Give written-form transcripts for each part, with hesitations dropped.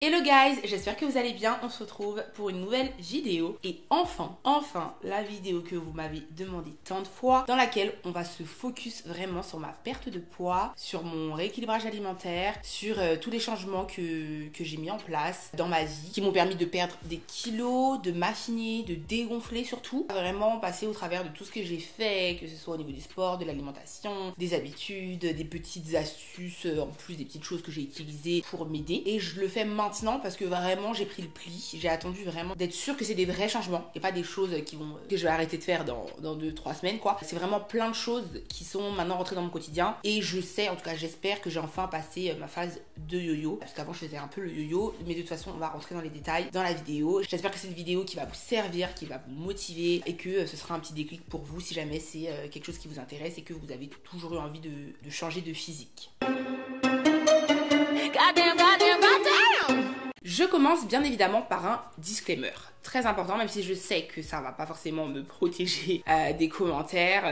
Hello guys, j'espère que vous allez bien, on se retrouve pour une nouvelle vidéo et enfin la vidéo que vous m'avez demandé tant de fois, dans laquelle on va se focus vraiment sur ma perte de poids, sur mon rééquilibrage alimentaire, sur tous les changements que j'ai mis en place dans ma vie, qui m'ont permis de perdre des kilos, de m'affiner, de dégonfler surtout, vraiment passer au travers de tout ce que j'ai fait, que ce soit au niveau du sport, de l'alimentation, des habitudes, des petites astuces, en plus des petites choses que j'ai utilisées pour m'aider, et je le fais maintenant parce que vraiment j'ai pris le pli, j'ai attendu vraiment d'être sûre que c'est des vrais changements et pas des choses que je vais arrêter de faire dans 2-3 semaines quoi. C'est vraiment plein de choses qui sont maintenant rentrées dans mon quotidien et je sais, en tout cas j'espère que j'ai enfin passé ma phase de yo-yo, parce qu'avant je faisais un peu le yo-yo, mais de toute façon on va rentrer dans les détails dans la vidéo. J'espère que c'est une vidéo qui va vous servir, qui va vous motiver et que ce sera un petit déclic pour vous si jamais c'est quelque chose qui vous intéresse et que vous avez toujours eu envie de changer de physique. Je commence bien évidemment par un disclaimer très important, même si je sais que ça va pas forcément me protéger des commentaires,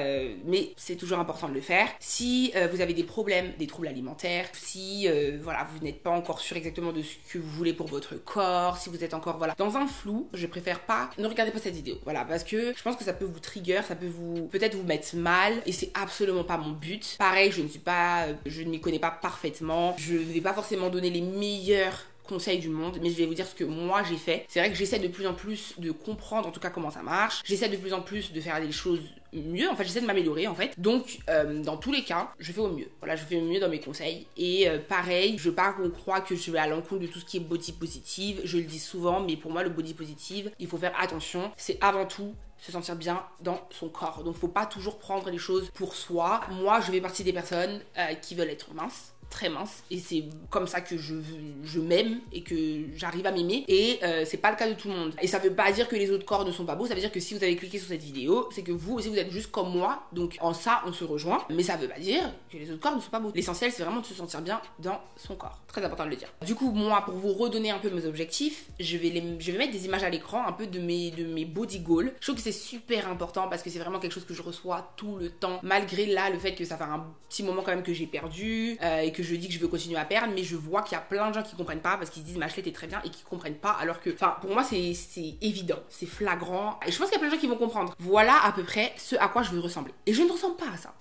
mais c'est toujours important de le faire. Si vous avez des problèmes, des troubles alimentaires, si voilà, vous n'êtes pas encore sûr exactement de ce que vous voulez pour votre corps, si vous êtes encore voilà dans un flou, je préfère pas, ne regardez pas cette vidéo, voilà, parce que je pense que ça peut vous trigger, ça peut peut-être vous mettre mal, et c'est absolument pas mon but. Pareil, je ne m'y connais pas parfaitement, je vais pas forcément donner les meilleurs conseils du monde, mais je vais vous dire ce que moi j'ai fait. C'est vrai que j'essaie de plus en plus de comprendre en tout cas comment ça marche, j'essaie de plus en plus de faire des choses mieux, en fait j'essaie de m'améliorer en fait, donc dans tous les cas je fais au mieux, voilà, je fais au mieux dans mes conseils, et pareil, je veux pas qu'on croit que je vais à l'encontre de tout ce qui est body positive, je le dis souvent, mais pour moi le body positive, il faut faire attention, c'est avant tout se sentir bien dans son corps, donc faut pas toujours prendre les choses pour soi. Moi je fais partie des personnes qui veulent être minces, très mince, et c'est comme ça que je m'aime et que j'arrive à m'aimer, et c'est pas le cas de tout le monde, et ça veut pas dire que les autres corps ne sont pas beaux, ça veut dire que si vous avez cliqué sur cette vidéo, c'est que vous aussi vous êtes juste comme moi, donc en ça on se rejoint, mais ça veut pas dire que les autres corps ne sont pas beaux. L'essentiel c'est vraiment de se sentir bien dans son corps, très important de le dire. Du coup moi, pour vous redonner un peu mes objectifs, je vais mettre des images à l'écran un peu de mes body goals. Je trouve que c'est super important parce que c'est vraiment quelque chose que je reçois tout le temps, malgré là le fait que ça fait un petit moment quand même que j'ai perdu, et que je dis que je veux continuer à perdre, mais je vois qu'il y a plein de gens qui comprennent pas parce qu'ils se disent Mashley t'es très bien, et qui comprennent pas, alors que enfin pour moi c'est évident, c'est flagrant, et je pense qu'il y a plein de gens qui vont comprendre. Voilà à peu près ce à quoi je veux ressembler, et je ne ressemble pas à ça,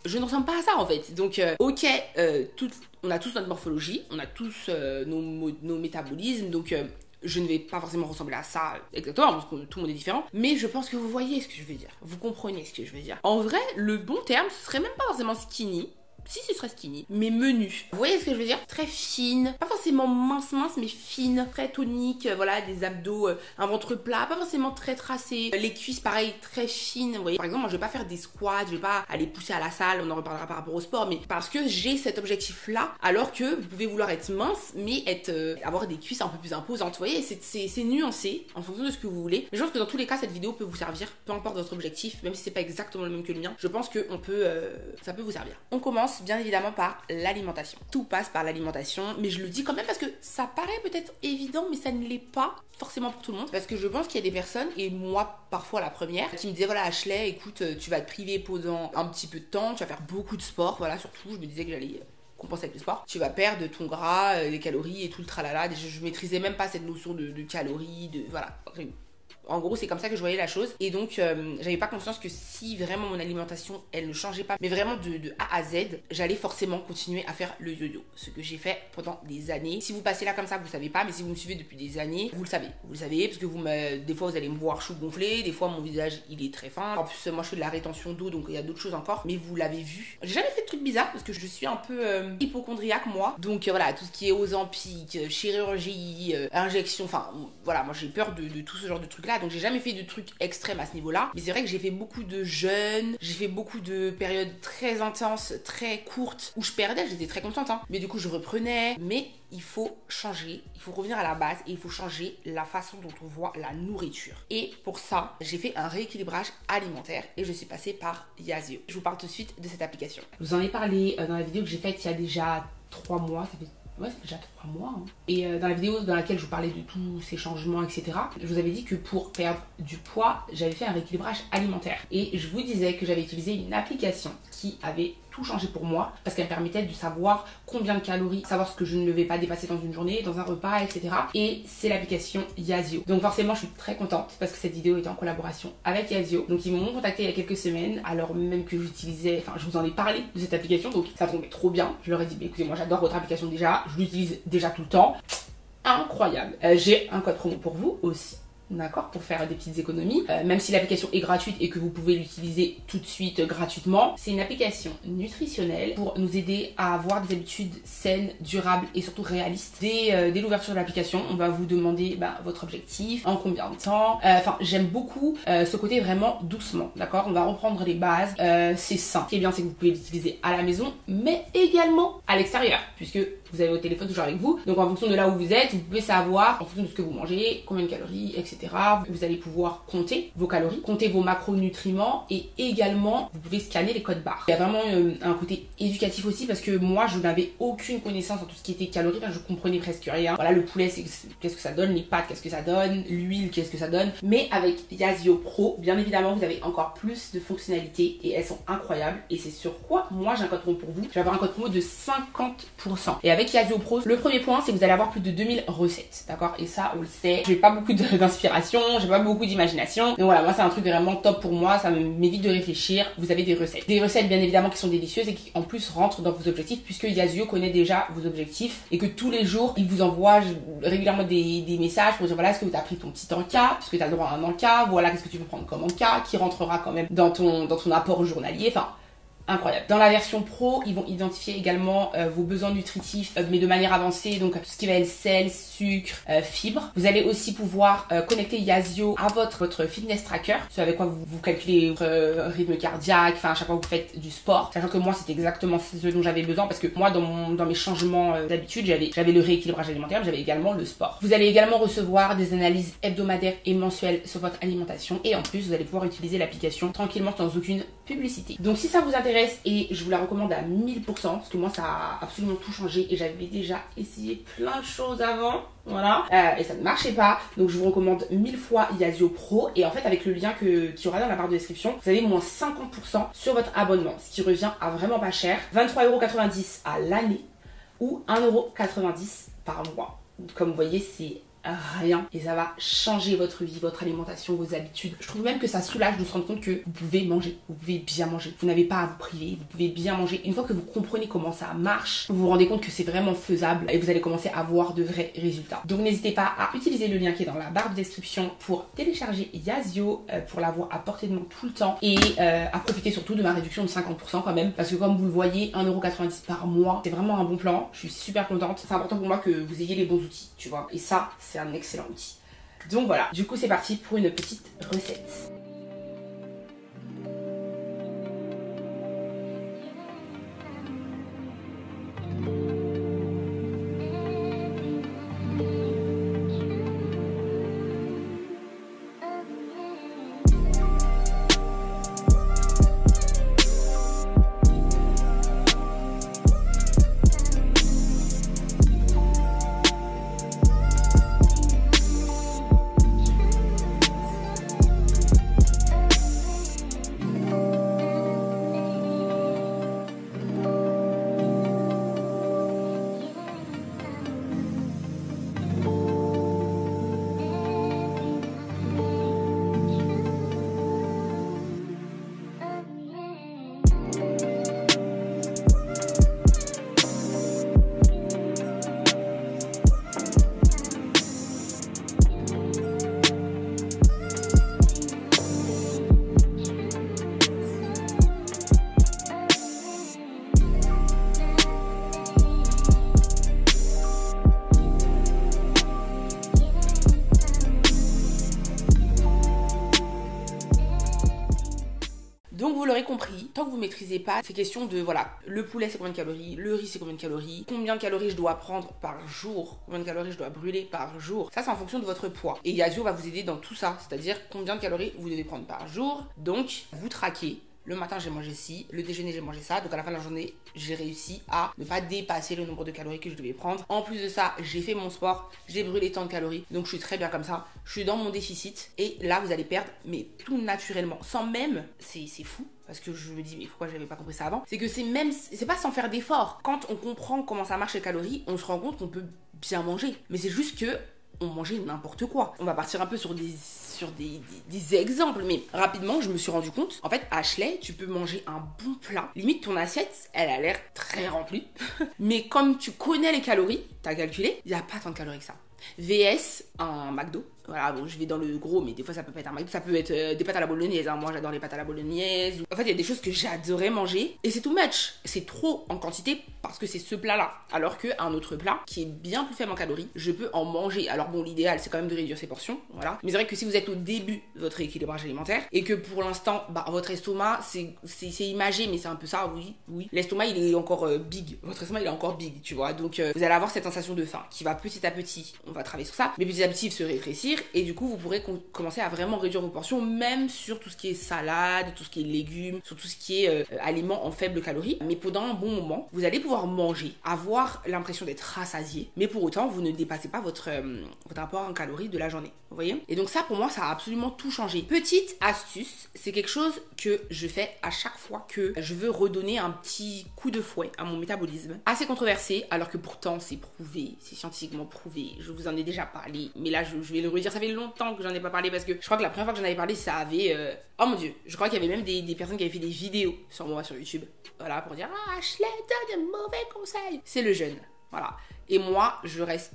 en fait, donc ok, on a tous notre morphologie, on a tous nos métabolismes, donc je ne vais pas forcément ressembler à ça exactement parce que tout le monde est différent, mais je pense que vous voyez ce que je veux dire, vous comprenez ce que je veux dire. En vrai, le bon terme ce serait même pas forcément skinny, si ce serait skinny, mais menu. Vous voyez ce que je veux dire? Très fine, pas forcément mince, mais fine, très tonique, voilà, des abdos, un ventre plat, pas forcément très tracé, les cuisses pareil, très fines, vous voyez. Par exemple, moi je vais pas faire des squats, je vais pas aller pousser à la salle, on en reparlera par rapport au sport, mais parce que j'ai cet objectif-là, alors que vous pouvez vouloir être mince, mais avoir des cuisses un peu plus imposantes, vous voyez, c'est nuancé en fonction de ce que vous voulez. Mais je pense que dans tous les cas, cette vidéo peut vous servir, peu importe votre objectif, même si c'est pas exactement le même que le mien, je pense que ça peut vous servir. On commence bien évidemment par l'alimentation. Tout passe par l'alimentation, mais je le dis quand même parce que ça paraît peut-être évident, mais ça ne l'est pas forcément pour tout le monde, parce que je pense qu'il y a des personnes, et moi parfois la première, qui me disaient voilà Ashley, écoute, tu vas te priver pendant un petit peu de temps, tu vas faire beaucoup de sport, voilà, surtout je me disais que j'allais compenser avec le sport, tu vas perdre ton gras, les calories et tout le tralala. Je maîtrisais même pas cette notion de calories, voilà. En gros, c'est comme ça que je voyais la chose. Et donc, j'avais pas conscience que si vraiment mon alimentation, elle ne changeait pas, mais vraiment de A à Z, j'allais forcément continuer à faire le yo-yo. Ce que j'ai fait pendant des années. Si vous passez là comme ça, vous savez pas, mais si vous me suivez depuis des années, vous le savez. Vous le savez, parce que des fois, vous allez me voir chou gonflé, des fois, mon visage, il est très fin. En plus, moi, je fais de la rétention d'eau, donc il y a d'autres choses encore. Mais vous l'avez vu. J'ai jamais fait de trucs bizarres, parce que je suis un peu hypochondriaque, moi. Donc, voilà, tout ce qui est Ozempic, chirurgie, injection, enfin, voilà, moi, j'ai peur de tout ce genre de trucs-là. Donc j'ai jamais fait de trucs extrêmes à ce niveau-là, mais c'est vrai que j'ai fait beaucoup de jeûnes, j'ai fait beaucoup de périodes très intenses, très courtes, où je perdais, j'étais très contente, hein. Mais du coup je reprenais, mais il faut changer, il faut revenir à la base, et il faut changer la façon dont on voit la nourriture. Et pour ça, j'ai fait un rééquilibrage alimentaire, et je suis passée par Yazio. Je vous parle tout de suite de cette application. Je vous en ai parlé dans la vidéo que j'ai faite il y a déjà 3 mois, ça fait déjà 3 mois. Hein. Et dans la vidéo dans laquelle je vous parlais de tous ces changements, etc., je vous avais dit que pour perdre du poids, j'avais fait un rééquilibrage alimentaire. Et je vous disais que j'avais utilisé une application qui avait tout changé pour moi parce qu'elle me permettait de savoir combien de calories, savoir ce que je ne vais pas dépasser dans une journée, dans un repas, etc. Et c'est l'application Yazio. Donc forcément, je suis très contente parce que cette vidéo était en collaboration avec Yazio. Donc ils m'ont contacté il y a quelques semaines, alors même que j'utilisais, enfin je vous en ai parlé de cette application, donc ça tombait trop bien. Je leur ai dit, bah, écoutez, moi j'adore votre application déjà, je l'utilise déjà tout le temps. Incroyable. J'ai un code promo pour vous aussi. D'accord, pour faire des petites économies, même si l'application est gratuite et que vous pouvez l'utiliser tout de suite gratuitement. C'est une application nutritionnelle pour nous aider à avoir des habitudes saines, durables et surtout réalistes. Dès l'ouverture de l'application, on va vous demander votre objectif, en combien de temps. Enfin, j'aime beaucoup ce côté vraiment doucement, d'accord. On va reprendre les bases, c'est sain. Ce qui est bien, c'est que vous pouvez l'utiliser à la maison, mais également à l'extérieur, puisque vous avez votre téléphone toujours avec vous. Donc en fonction de là où vous êtes, vous pouvez savoir, en fonction de ce que vous mangez, combien de calories, etc. Vous allez pouvoir compter vos calories, compter vos macronutriments et également vous pouvez scanner les codes barres. Il y a vraiment un côté éducatif aussi parce que moi je n'avais aucune connaissance en tout ce qui était calories, je comprenais presque rien. Voilà, le poulet qu'est-ce que ça donne, les pâtes qu'est-ce que ça donne, l'huile qu'est-ce que ça donne. Mais avec Yazio Pro, bien évidemment vous avez encore plus de fonctionnalités et elles sont incroyables et c'est sur quoi moi j'ai un code promo pour vous. Je vais avoir un code promo de 50%. Et avec Yazio Pro, le premier point c'est que vous allez avoir plus de 2000 recettes, d'accord. Et ça on le sait, j'ai pas beaucoup d'inspiration, j'ai pas beaucoup d'imagination. Donc voilà, moi c'est un truc vraiment top pour moi, ça m'évite de réfléchir. Vous avez des recettes. Des recettes bien évidemment qui sont délicieuses et qui en plus rentrent dans vos objectifs puisque Yazio connaît déjà vos objectifs et que tous les jours, il vous envoie régulièrement des messages pour dire voilà, est-ce que tu as pris ton petit encas, est-ce que tu as le droit à un encas, voilà, qu'est-ce que tu veux prendre comme encas, qui rentrera quand même dans ton apport journalier, enfin incroyable. Dans la version pro, ils vont identifier également vos besoins nutritifs, mais de manière avancée, donc tout ce qui va être sel, sucre, fibres. Vous allez aussi pouvoir connecter Yazio à votre fitness tracker, ce avec quoi vous calculez votre rythme cardiaque, enfin à chaque fois que vous faites du sport. Sachant que moi c'était exactement ce dont j'avais besoin parce que moi dans mes changements d'habitude, j'avais le rééquilibrage alimentaire, mais j'avais également le sport. Vous allez également recevoir des analyses hebdomadaires et mensuelles sur votre alimentation et en plus vous allez pouvoir utiliser l'application tranquillement sans aucune publicité. Donc si ça vous intéresse, et je vous la recommande à 1000% parce que moi ça a absolument tout changé et j'avais déjà essayé plein de choses avant, voilà, et ça ne marchait pas, donc je vous recommande 1000 fois Yazio Pro et en fait avec le lien qu'il y aura dans la barre de description, vous avez moins 50% sur votre abonnement, ce qui revient à vraiment pas cher, 23,90 € à l'année ou 1,90 € par mois. Comme vous voyez, c'est rien et ça va changer votre vie, votre alimentation, vos habitudes. Je trouve même que ça soulage de se rendre compte que vous pouvez manger, vous pouvez bien manger, vous n'avez pas à vous priver, vous pouvez bien manger. Une fois que vous comprenez comment ça marche, vous vous rendez compte que c'est vraiment faisable et vous allez commencer à voir de vrais résultats. Donc n'hésitez pas à utiliser le lien qui est dans la barre de description pour télécharger Yazio, pour l'avoir à portée de main tout le temps et à profiter surtout de ma réduction de 50% quand même parce que comme vous le voyez, 1,90 € par mois, c'est vraiment un bon plan. Je suis super contente. C'est important pour moi que vous ayez les bons outils, tu vois. Et ça, c'est un excellent outil. Donc voilà, du coup c'est parti pour une petite recette. Donc vous l'aurez compris, tant que vous maîtrisez pas ces questions de voilà, le poulet c'est combien de calories, le riz c'est combien de calories je dois prendre par jour, combien de calories je dois brûler par jour, ça c'est en fonction de votre poids. Et Yazio va vous aider dans tout ça, c'est-à-dire combien de calories vous devez prendre par jour. Donc vous traquez le matin j'ai mangé ci, le déjeuner j'ai mangé ça, donc à la fin de la journée j'ai réussi à ne pas dépasser le nombre de calories que je devais prendre. En plus de ça, j'ai fait mon sport, j'ai brûlé tant de calories, donc je suis très bien comme ça, je suis dans mon déficit et là vous allez perdre, mais tout naturellement, sans même, c'est fou. Parce que je me dis, mais pourquoi j'avais pas compris ça avant? C'est que c'est pas sans faire d'efforts. Quand on comprend comment ça marche les calories, on se rend compte qu'on peut bien manger. Mais c'est juste que on mangeait n'importe quoi. On va partir un peu sur des exemples, mais rapidement, je me suis rendu compte. En fait, Ashley, tu peux manger un bon plat. Limite, ton assiette, elle a l'air très remplie. Mais comme tu connais les calories, t'as calculé, il n'y a pas tant de calories que ça. VS, un McDo. Voilà, bon, je vais dans le gros, mais des fois ça peut pas être un McDo, ça peut être des pâtes à la bolognaise. Hein. Moi, j'adore les pâtes à la bolognaise. En fait, il y a des choses que j'adorais manger et c'est too much. C'est trop en quantité parce que c'est ce plat-là. Alors qu'un autre plat qui est bien plus faible en calories, je peux en manger. Alors bon, l'idéal, c'est quand même de réduire ses portions, voilà. Mais c'est vrai que si vous êtes au début de votre rééquilibrage alimentaire et que pour l'instant, votre estomac, c'est imagé, mais c'est un peu ça, oui. L'estomac, il est encore big. Votre estomac, il est encore big, tu vois. Donc, vous allez avoir cette sensation de faim qui va petit à petit, on va travailler sur ça, mais petit à petit se rétrécir et du coup, vous pourrez commencer à vraiment réduire vos portions, même sur tout ce qui est salade, tout ce qui est légumes, sur tout ce qui est aliments en faible calories. Mais pendant un bon moment, vous allez pouvoir manger, avoir l'impression d'être rassasié, mais pour autant, vous ne dépassez pas votre rapport en calories de la journée. Vous voyez? Et donc ça, pour moi, ça a absolument tout changé. Petite astuce, c'est quelque chose que je fais à chaque fois que je veux redonner un petit coup de fouet à mon métabolisme. Assez controversé, alors que pourtant, c'est prouvé, c'est scientifiquement prouvé. Je vous en ai déjà parlé, mais là, je vais le redire. Ça fait longtemps que j'en ai pas parlé parce que je crois que la première fois que j'en avais parlé, ça avait... Oh mon Dieu, je crois qu'il y avait même des personnes qui avaient fait des vidéos sur moi sur YouTube. Voilà, pour dire « Ah, Ashley donne de mauvais conseils !» C'est le jeûne, voilà. Et moi, je reste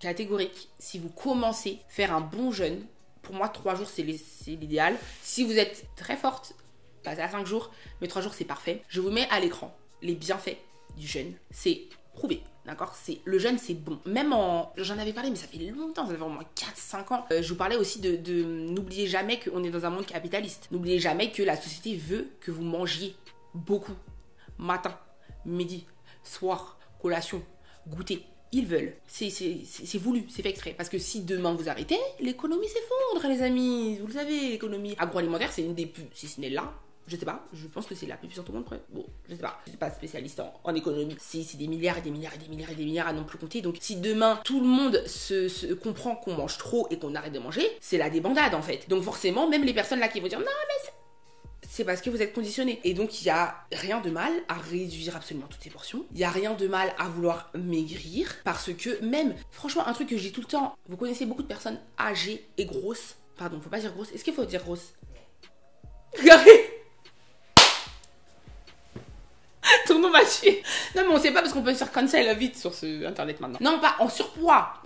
catégorique. Si vous commencez à faire un bon jeûne, pour moi, 3 jours, c'est l'idéal. Si vous êtes très forte, passez à 5 jours, mais 3 jours, c'est parfait. Je vous mets à l'écran les bienfaits du jeûne. C'est prouvé. D'accord, le jeûne, c'est bon. Même j'en avais parlé, mais ça fait longtemps, ça fait au moins 4-5 ans. Je vous parlais aussi de n'oubliez jamais qu'on est dans un monde capitaliste. N'oubliez jamais que la société veut que vous mangiez beaucoup. Matin, midi, soir, collation, goûter. Ils veulent. C'est voulu, c'est fait exprès. Parce que si demain vous arrêtez, l'économie s'effondre, les amis. Vous le savez, l'économie agroalimentaire, c'est une des plus, si ce n'est là. Je sais pas, je pense que c'est la plus puissante au monde. Bon, je sais pas, je suis pas spécialiste en économie. C'est des milliards et des milliards et des milliards et des milliards à non plus compter. Donc si demain tout le monde se comprend qu'on mange trop et qu'on arrête de manger, c'est la débandade en fait. Donc forcément, même les personnes là qui vont dire non mais c'est parce que vous êtes conditionnés. Et donc il y a rien de mal à réduire absolument toutes ces portions. Il y a rien de mal à vouloir maigrir parce que même, franchement, un truc que je dis tout le temps, vous connaissez beaucoup de personnes âgées et grosses. Pardon, faut pas dire grosse. Est-ce qu'il faut dire grosse? Ton nom m'a tué. Non mais on sait pas parce qu'on peut se faire cancel vite sur ce internet maintenant. Non pas en surpoids,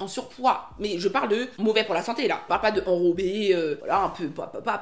mais je parle de mauvais pour la santé là. On parle pas de enrobé, voilà un peu,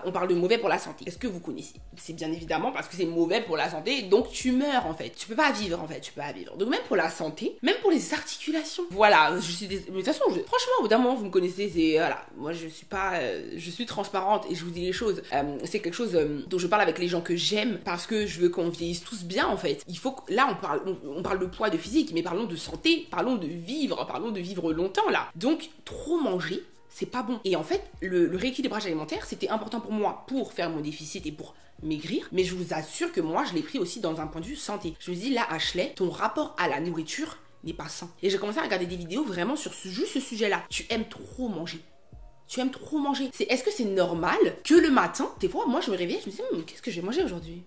on parle de mauvais pour la santé. Est-ce que vous connaissez? C'est bien évidemment parce que c'est mauvais pour la santé, donc tu meurs en fait. Tu peux pas vivre en fait, tu peux pas vivre. Donc même pour la santé, même pour les articulations. Voilà, mais de toute façon, franchement au bout d'un moment vous me connaissez, c'est voilà, moi je suis pas, je suis transparente et je vous dis les choses. C'est quelque chose dont je parle avec les gens que j'aime parce que je veux qu'on vieillisse tous bien en fait. Il faut que, là on parle de poids, de physique, mais parlons de santé, parlons de vivre longtemps là. Donc trop manger, c'est pas bon. Et en fait, le rééquilibrage alimentaire, c'était important pour moi pour faire mon déficit et pour maigrir, mais je vous assure que moi je l'ai pris aussi dans un point de vue santé. Je me dis là Ashley, ton rapport à la nourriture n'est pas sain. Et j'ai commencé à regarder des vidéos vraiment sur juste ce sujet-là. Tu aimes trop manger. Tu aimes trop manger. Est-ce que c'est normal que le matin, des fois, moi je me réveillais, je me disais, qu'est-ce que je vais manger aujourd'hui?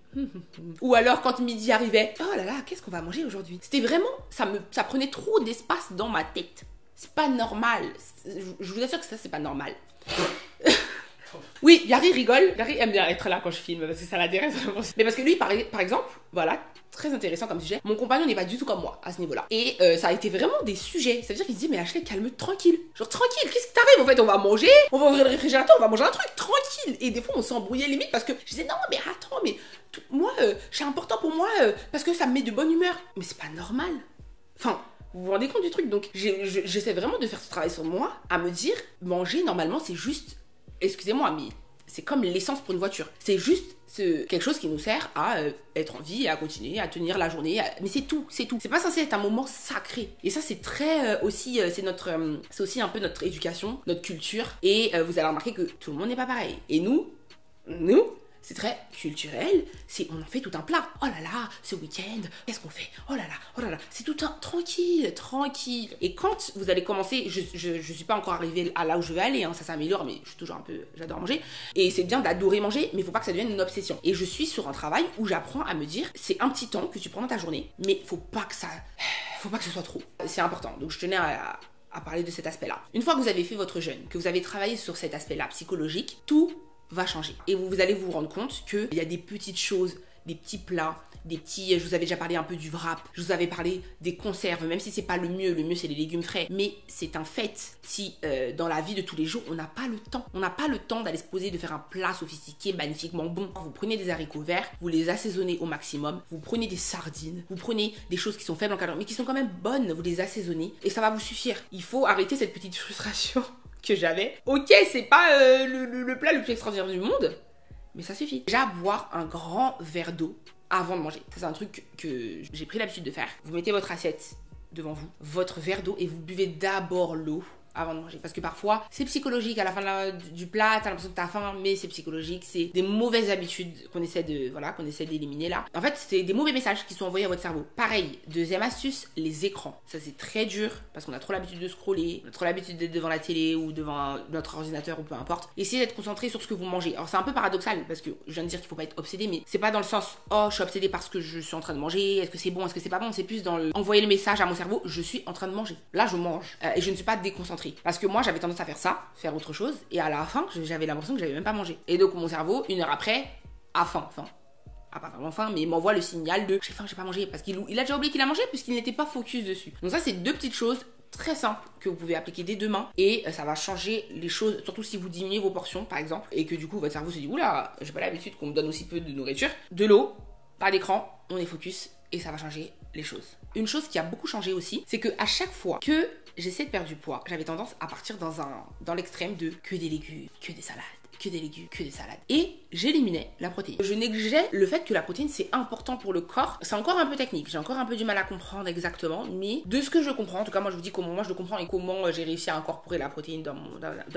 Ou alors quand midi arrivait, oh là là, qu'est-ce qu'on va manger aujourd'hui? C'était vraiment, ça prenait trop d'espace dans ma tête. C'est pas normal. Je vous assure que ça, c'est pas normal. Oui, Yari rigole. Yari aime bien être là quand je filme parce que ça l'intéresse. Mais parce que lui, par exemple, voilà, très intéressant comme sujet. Mon compagnon n'est pas du tout comme moi à ce niveau-là. Et ça a été vraiment des sujets. Ça veut dire qu'il se dit, mais Ashley, calme-toi, tranquille. Genre, tranquille, qu'est-ce qui t'arrive? En fait, on va manger, on va ouvrir le réfrigérateur, on va manger un truc, tranquille. Et des fois, on s'embrouillait limite parce que je disais, non, mais attends, mais moi, c'est important pour moi parce que ça me met de bonne humeur. Mais c'est pas normal. Enfin, vous vous rendez compte du truc? Donc, j'essaie vraiment de faire ce travail sur moi, à me dire, manger, normalement, c'est juste, excusez-moi, mais c'est comme l'essence pour une voiture. C'est juste quelque chose qui nous sert à être en vie, à continuer, à tenir la journée. Mais c'est tout, c'est tout. C'est pas censé être un moment sacré. Et ça, c'est très aussi, c'est aussi un peu notre éducation, notre culture. Et vous allez remarquer que tout le monde n'est pas pareil. Et nous, C'est très culturel, c'est on en fait tout un plat. Oh là là, ce week-end, qu'est-ce qu'on fait? Oh là là, c'est tout un tranquille, tranquille. Et quand vous allez commencer, je suis pas encore arrivée à là où je vais aller, hein, ça s'améliore, mais je suis toujours un peu, j'adore manger. Et c'est bien d'adorer manger, mais il faut pas que ça devienne une obsession. Et je suis sur un travail où j'apprends à me dire, c'est un petit temps que tu prends dans ta journée, mais faut pas que ce soit trop. C'est important. Donc je tenais à parler de cet aspect-là. Une fois que vous avez fait votre jeûne, que vous avez travaillé sur cet aspect-là psychologique, tout va changer. Et vous allez vous rendre compte qu'il y a des petites choses, des petits plats, je vous avais déjà parlé un peu du wrap, je vous avais parlé des conserves, même si c'est pas le mieux c'est les légumes frais, mais c'est un fait si dans la vie de tous les jours, on n'a pas le temps d'aller se poser, de faire un plat sophistiqué, magnifiquement bon. Vous prenez des haricots verts, vous les assaisonnez au maximum, vous prenez des sardines, vous prenez des choses qui sont faibles en calories, mais qui sont quand même bonnes, vous les assaisonnez, et ça va vous suffire. Il faut arrêter cette petite frustration que j'avais. Ok, c'est pas le plat le plus extraordinaire du monde, mais ça suffit. Déjà, boire un grand verre d'eau avant de manger. Ça, c'est un truc que j'ai pris l'habitude de faire. Vous mettez votre assiette devant vous, votre verre d'eau, et vous buvez d'abord l'eau avant de manger. Parce que parfois, c'est psychologique. À la fin du plat, t'as l'impression que t'as faim, mais c'est psychologique. C'est des mauvaises habitudes qu'on essaie d'éliminer là. En fait, c'est des mauvais messages qui sont envoyés à votre cerveau. Pareil, deuxième astuce, les écrans. Ça, c'est très dur parce qu'on a trop l'habitude de scroller, on a trop l'habitude d'être devant la télé ou devant notre ordinateur ou peu importe. Essayez d'être concentré sur ce que vous mangez. Alors, c'est un peu paradoxal parce que je viens de dire qu'il faut pas être obsédé, mais c'est pas dans le sens, oh, je suis obsédé parce que je suis en train de manger, est-ce que c'est bon, est-ce que c'est pas bon. C'est plus dans envoyer le message à mon cerveau, je suis en train de manger. Là, je mange et je ne suis pas déconcentré. Parce que moi, j'avais tendance à faire autre chose, et à la fin, j'avais l'impression que j'avais même pas mangé. Et donc, mon cerveau, une heure après, a faim. A pas vraiment faim, mais il m'envoie le signal de j'ai faim, j'ai pas mangé. Parce qu'il a déjà oublié qu'il a mangé, puisqu'il n'était pas focus dessus. Donc, ça, c'est deux petites choses très simples que vous pouvez appliquer dès demain, et ça va changer les choses, surtout si vous diminuez vos portions, par exemple, et que du coup, votre cerveau se dit oula, j'ai pas l'habitude qu'on me donne aussi peu de nourriture. De l'eau, pas d'écran, on est focus, et ça va changer les choses. Une chose qui a beaucoup changé aussi, c'est que à chaque fois que j'essaie de perdre du poids, j'avais tendance à partir dans l'extrême de que des légumes, que des salades, que des légumes, que des salades. Et j'éliminais la protéine. Je négligeais le fait que la protéine, c'est important pour le corps. C'est encore un peu technique, j'ai encore un peu du mal à comprendre exactement, mais de ce que je comprends, en tout cas moi je vous dis comment moi je le comprends et comment j'ai réussi à incorporer la protéine dans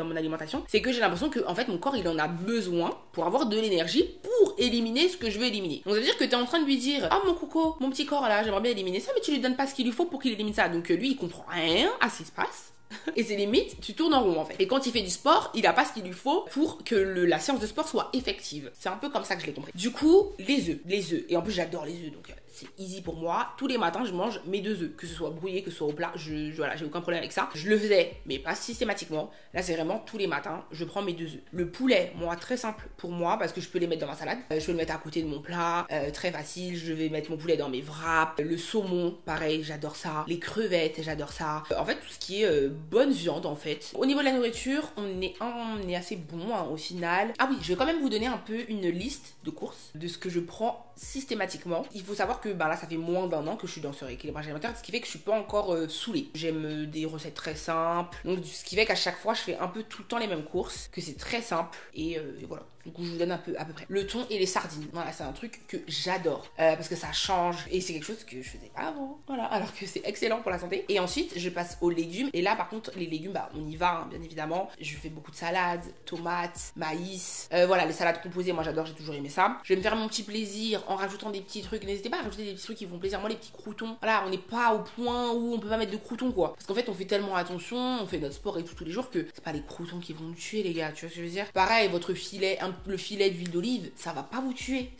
mon alimentation, c'est que j'ai l'impression que en fait mon corps il en a besoin pour avoir de l'énergie pour éliminer ce que je veux éliminer. Donc ça veut dire que t'es en train de lui dire ah mon coco, mon petit corps là, j'aimerais bien éliminer ça, mais tu lui donnes pas ce qu'il lui faut pour qu'il élimine ça. Donc lui il comprend rien à ce qui se passe. Et c'est limite, tu tournes en rond en fait. Et quand il fait du sport, il a pas ce qu'il lui faut pour que la séance de sport soit effective. C'est un peu comme ça que je l'ai compris. Du coup, les œufs. Et en plus, j'adore les œufs, donc c'est easy pour moi. Tous les matins, je mange mes 2 œufs, que ce soit brouillé, que ce soit au plat. Voilà, j'ai aucun problème avec ça. Je le faisais, mais pas systématiquement. Là, c'est vraiment tous les matins, je prends mes 2 œufs. Le poulet, moi, très simple pour moi parce que je peux les mettre dans ma salade. Je peux le mettre à côté de mon plat, très facile. Je vais mettre mon poulet dans mes wraps. Le saumon, pareil, j'adore ça. Les crevettes, j'adore ça. En fait, tout ce qui est bonne viande, en fait. Au niveau de la nourriture, on est assez bon hein, au final. Ah oui, je vais quand même vous donner un peu une liste de courses de ce que je prends systématiquement. Il faut savoir que là ça fait moins d'1 an que je suis dans ce rééquilibrage alimentaire, ce qui fait que je suis pas encore saoulée. J'aime des recettes très simples, donc ce qui fait qu'à chaque fois je fais un peu tout le temps les mêmes courses, que c'est très simple et voilà. Du coup je vous donne un peu à peu près. Le thon et les sardines, voilà, c'est un truc que j'adore parce que ça change et c'est quelque chose que je faisais pas avant, voilà, alors que c'est excellent pour la santé. Et ensuite je passe aux légumes, et là par contre les légumes on y va hein, bien évidemment. Je fais beaucoup de salades, tomates, maïs, voilà, les salades composées, moi j'adore, j'ai toujours aimé ça. Je vais me faire mon petit plaisir en rajoutant des petits trucs. N'hésitez pas à rajouter des petits trucs qui font plaisir. Moi les petits croutons, voilà, on n'est pas au point où on peut pas mettre de croutons quoi, parce qu'en fait on fait tellement attention, on fait notre sport et tout tous les jours que c'est pas les croutons qui vont nous tuer les gars, tu vois ce que je veux dire. Pareil, votre filet, le filet d'huile d'olive, ça va pas vous tuer,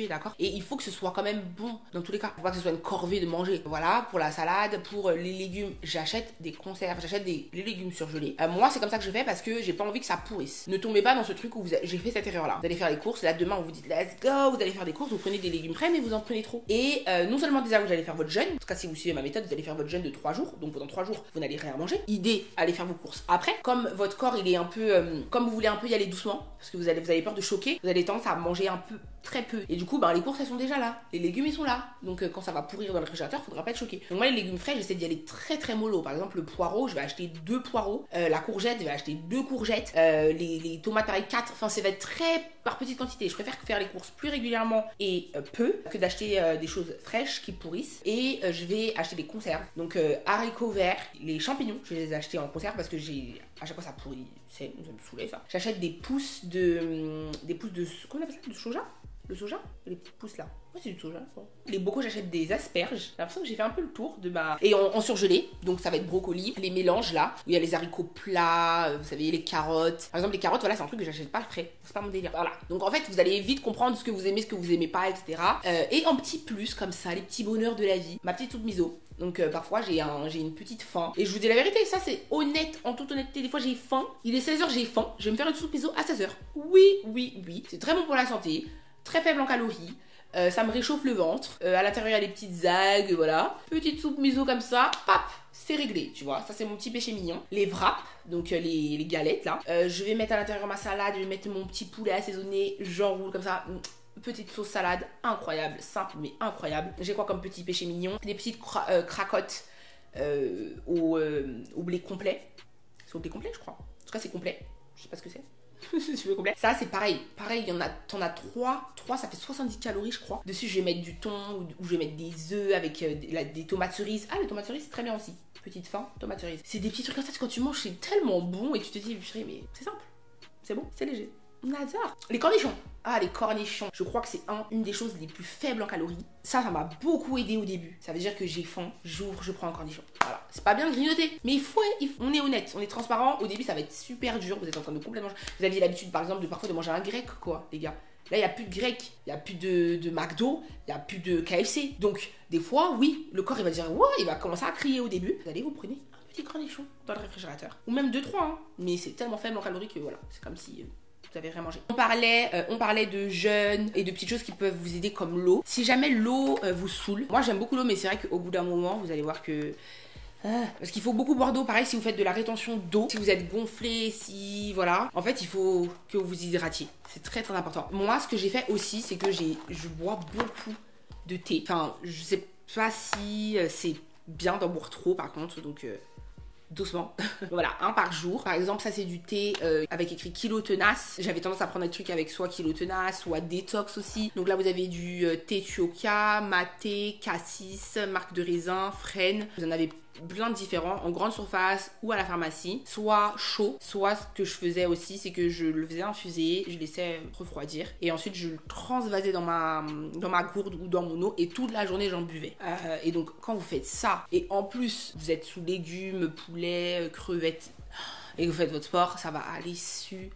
d'accord. Et il faut que ce soit quand même bon dans tous les cas, faut pas que ce soit une corvée de manger. Voilà, pour la salade, pour les légumes, j'achète des conserves, j'achète les légumes surgelés. Moi c'est comme ça que je fais parce que j'ai pas envie que ça pourrisse. Ne tombez pas dans ce truc où j'ai fait cette erreur là. Vous allez faire les courses, là demain on vous dit let's go, vous allez faire des courses, vous prenez des légumes frais mais vous en prenez trop. Et non seulement déjà vous allez faire votre jeûne, en tout cas si vous suivez ma méthode, vous allez faire votre jeûne de 3 jours, donc pendant 3 jours vous n'allez rien manger. Idée, allez faire vos courses après. Comme votre corps il est un peu, comme vous voulez un peu y aller doucement, parce que vous avez peur de choquer, vous avez tendance à manger un peu très peu. Et du coup, les courses elles sont déjà là. Les légumes ils sont là. Donc quand ça va pourrir dans le réfrigérateur, faudra pas être choqué. Donc moi les légumes frais, j'essaie d'y aller très très mollo. Par exemple le poireau, je vais acheter 2 poireaux. La courgette, je vais acheter 2 courgettes. Les tomates pareil 4. Enfin ça va être très par petite quantité. Je préfère faire les courses plus régulièrement et peu que d'acheter des choses fraîches qui pourrissent. Et je vais acheter des conserves. Donc haricots verts, les champignons, je vais les acheter en conserve parce que à chaque fois ça pourrit. Ça me saoulait ça. J'achète des pousses de comment on appelle ça, de soja. Le soja, les pousses là. Ouais, c'est du soja, quoi. Les bocaux, j'achète des asperges. J'ai l'impression que j'ai fait un peu le tour de ma. Et en surgelé, donc ça va être brocoli. Les mélanges là, où il y a les haricots plats, vous savez, les carottes. Par exemple, les carottes, voilà, c'est un truc que j'achète pas frais. C'est pas mon délire. Voilà. Donc en fait, vous allez vite comprendre ce que vous aimez, ce que vous aimez pas, etc. Et en petit plus, comme ça, les petits bonheurs de la vie. Ma petite soupe miso. Donc parfois j'ai une petite faim. Et je vous dis la vérité, ça c'est honnête, en toute honnêteté. Des fois j'ai faim. Il est 16h, j'ai faim. Je vais me faire une soupe miso à 16h. Oui. C'est très bon pour la santé. Très faible en calories, ça me réchauffe le ventre, à l'intérieur il y a les petites algues, voilà. Petite soupe miso comme ça, pap, c'est réglé, tu vois. Ça c'est mon petit péché mignon. Les wraps, donc les galettes là. Je vais mettre à l'intérieur ma salade, je vais mettre mon petit poulet assaisonné, j'enroule comme ça. Petite sauce salade, incroyable, simple mais incroyable. J'ai quoi comme petit péché mignon? Des petites cracottes au blé complet. C'est au blé complet je crois. En tout cas c'est complet, je sais pas ce que c'est. Complet. Ça c'est pareil, t'en as 3, ça fait 70 calories je crois. Dessus je vais mettre du thon ou je vais mettre des œufs avec des tomates cerises. Ah les tomates cerises c'est très bien aussi. Petite faim, tomates cerises. C'est des petits trucs comme ça, quand tu manges c'est tellement bon et tu te dis mais c'est simple, c'est bon, c'est léger. On adore. Les cornichons. Ah, les cornichons. Je crois que c'est une des choses les plus faibles en calories. Ça m'a beaucoup aidé au début. Ça veut dire que j'ai faim, j'ouvre, je prends un cornichon. Voilà. C'est pas bien de grignoter. Mais on est honnête, on est transparent. Au début, ça va être super dur. Vous êtes en train de complètement. Vous aviez l'habitude, par exemple, parfois de manger un grec, quoi, les gars. Là, il n'y a plus de grec, il n'y a plus de McDo, il n'y a plus de KFC. Donc, des fois, oui, le corps, il va dire, ouais, il va commencer à crier au début. Vous allez, vous prenez un petit cornichon dans le réfrigérateur. Ou même 2-3, hein. Mais c'est tellement faible en calories que voilà, c'est comme si. Vous avez rien mangé. On parlait de jeûne et de petites choses qui peuvent vous aider comme l'eau. Si jamais l'eau vous saoule, moi j'aime beaucoup l'eau, mais c'est vrai qu'au bout d'un moment, vous allez voir que parce qu'il faut beaucoup boire d'eau. Pareil, si vous faites de la rétention d'eau, si vous êtes gonflé, si voilà, en fait il faut que vous vous hydratiez. C'est très très important. Moi, ce que j'ai fait aussi, c'est que je bois beaucoup de thé. Enfin, je sais pas si c'est bien d'en boire trop par contre, donc doucement. Voilà, un par jour. Par exemple, ça c'est du thé avec écrit kilo tenace. J'avais tendance à prendre des trucs avec soit kilo tenace, soit détox aussi. Donc là, vous avez du thé Tuoca, maté, cassis, marque de raisin, frêne. Vous en avez plein de différents en grande surface ou à la pharmacie, soit chaud, soit ce que je faisais aussi, c'est que je le faisais infuser, je laissais refroidir et ensuite je le transvasais dans ma gourde ou dans mon eau et toute la journée j'en buvais. Et donc quand vous faites ça et en plus vous êtes sous légumes, poulet, crevettes et que vous faites votre sport, ça va aller super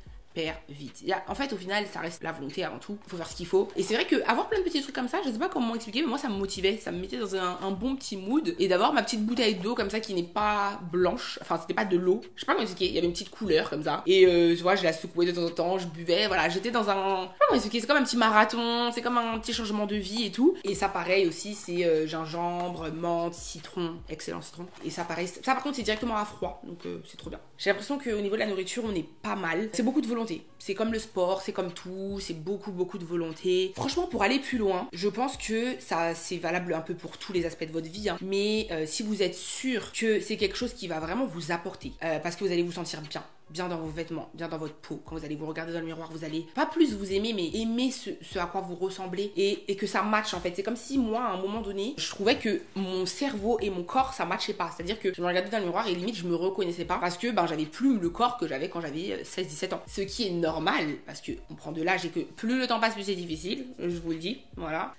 vite. En fait, au final, ça reste la volonté avant tout. Il faut faire ce qu'il faut. Et c'est vrai qu'avoir plein de petits trucs comme ça, je sais pas comment expliquer, mais moi, ça me motivait. Ça me mettait dans un bon petit mood. Et d'avoir ma petite bouteille d'eau comme ça qui n'est pas blanche. Enfin, c'était pas de l'eau. Je sais pas comment expliquer. Il y avait une petite couleur comme ça. Et tu vois, je la secouais de temps en temps. Je buvais. Voilà, j'étais dans un. Je sais pas comment expliquer. C'est comme un petit marathon. C'est comme un petit changement de vie et tout. Et ça, pareil aussi, c'est gingembre, menthe, citron. Excellent citron. Et ça, pareil. Ça, par contre, c'est directement à froid. Donc, c'est trop bien. J'ai l'impression qu'au niveau de la nourriture, on est pas mal. C'est beaucoup de volonté. C'est comme le sport, c'est comme tout, c'est beaucoup de volonté. Franchement, pour aller plus loin, je pense que ça c'est valable un peu pour tous les aspects de votre vie, hein. Mais si vous êtes sûr que c'est quelque chose qui va vraiment vous apporter, parce que vous allez vous sentir bien dans vos vêtements, bien dans votre peau. Quand vous allez vous regarder dans le miroir, vous allez pas plus vous aimer, mais aimer ce à quoi vous ressemblez et que ça matche en fait. C'est comme si moi, à un moment donné, je trouvais que mon cerveau et mon corps, ça matchait pas. C'est-à-dire que je me regardais dans le miroir et limite, je me reconnaissais pas parce que j'avais plus le corps que j'avais quand j'avais 16-17 ans. Ce qui est normal parce que on prend de l'âge et que plus le temps passe, plus c'est difficile. Je vous le dis, voilà.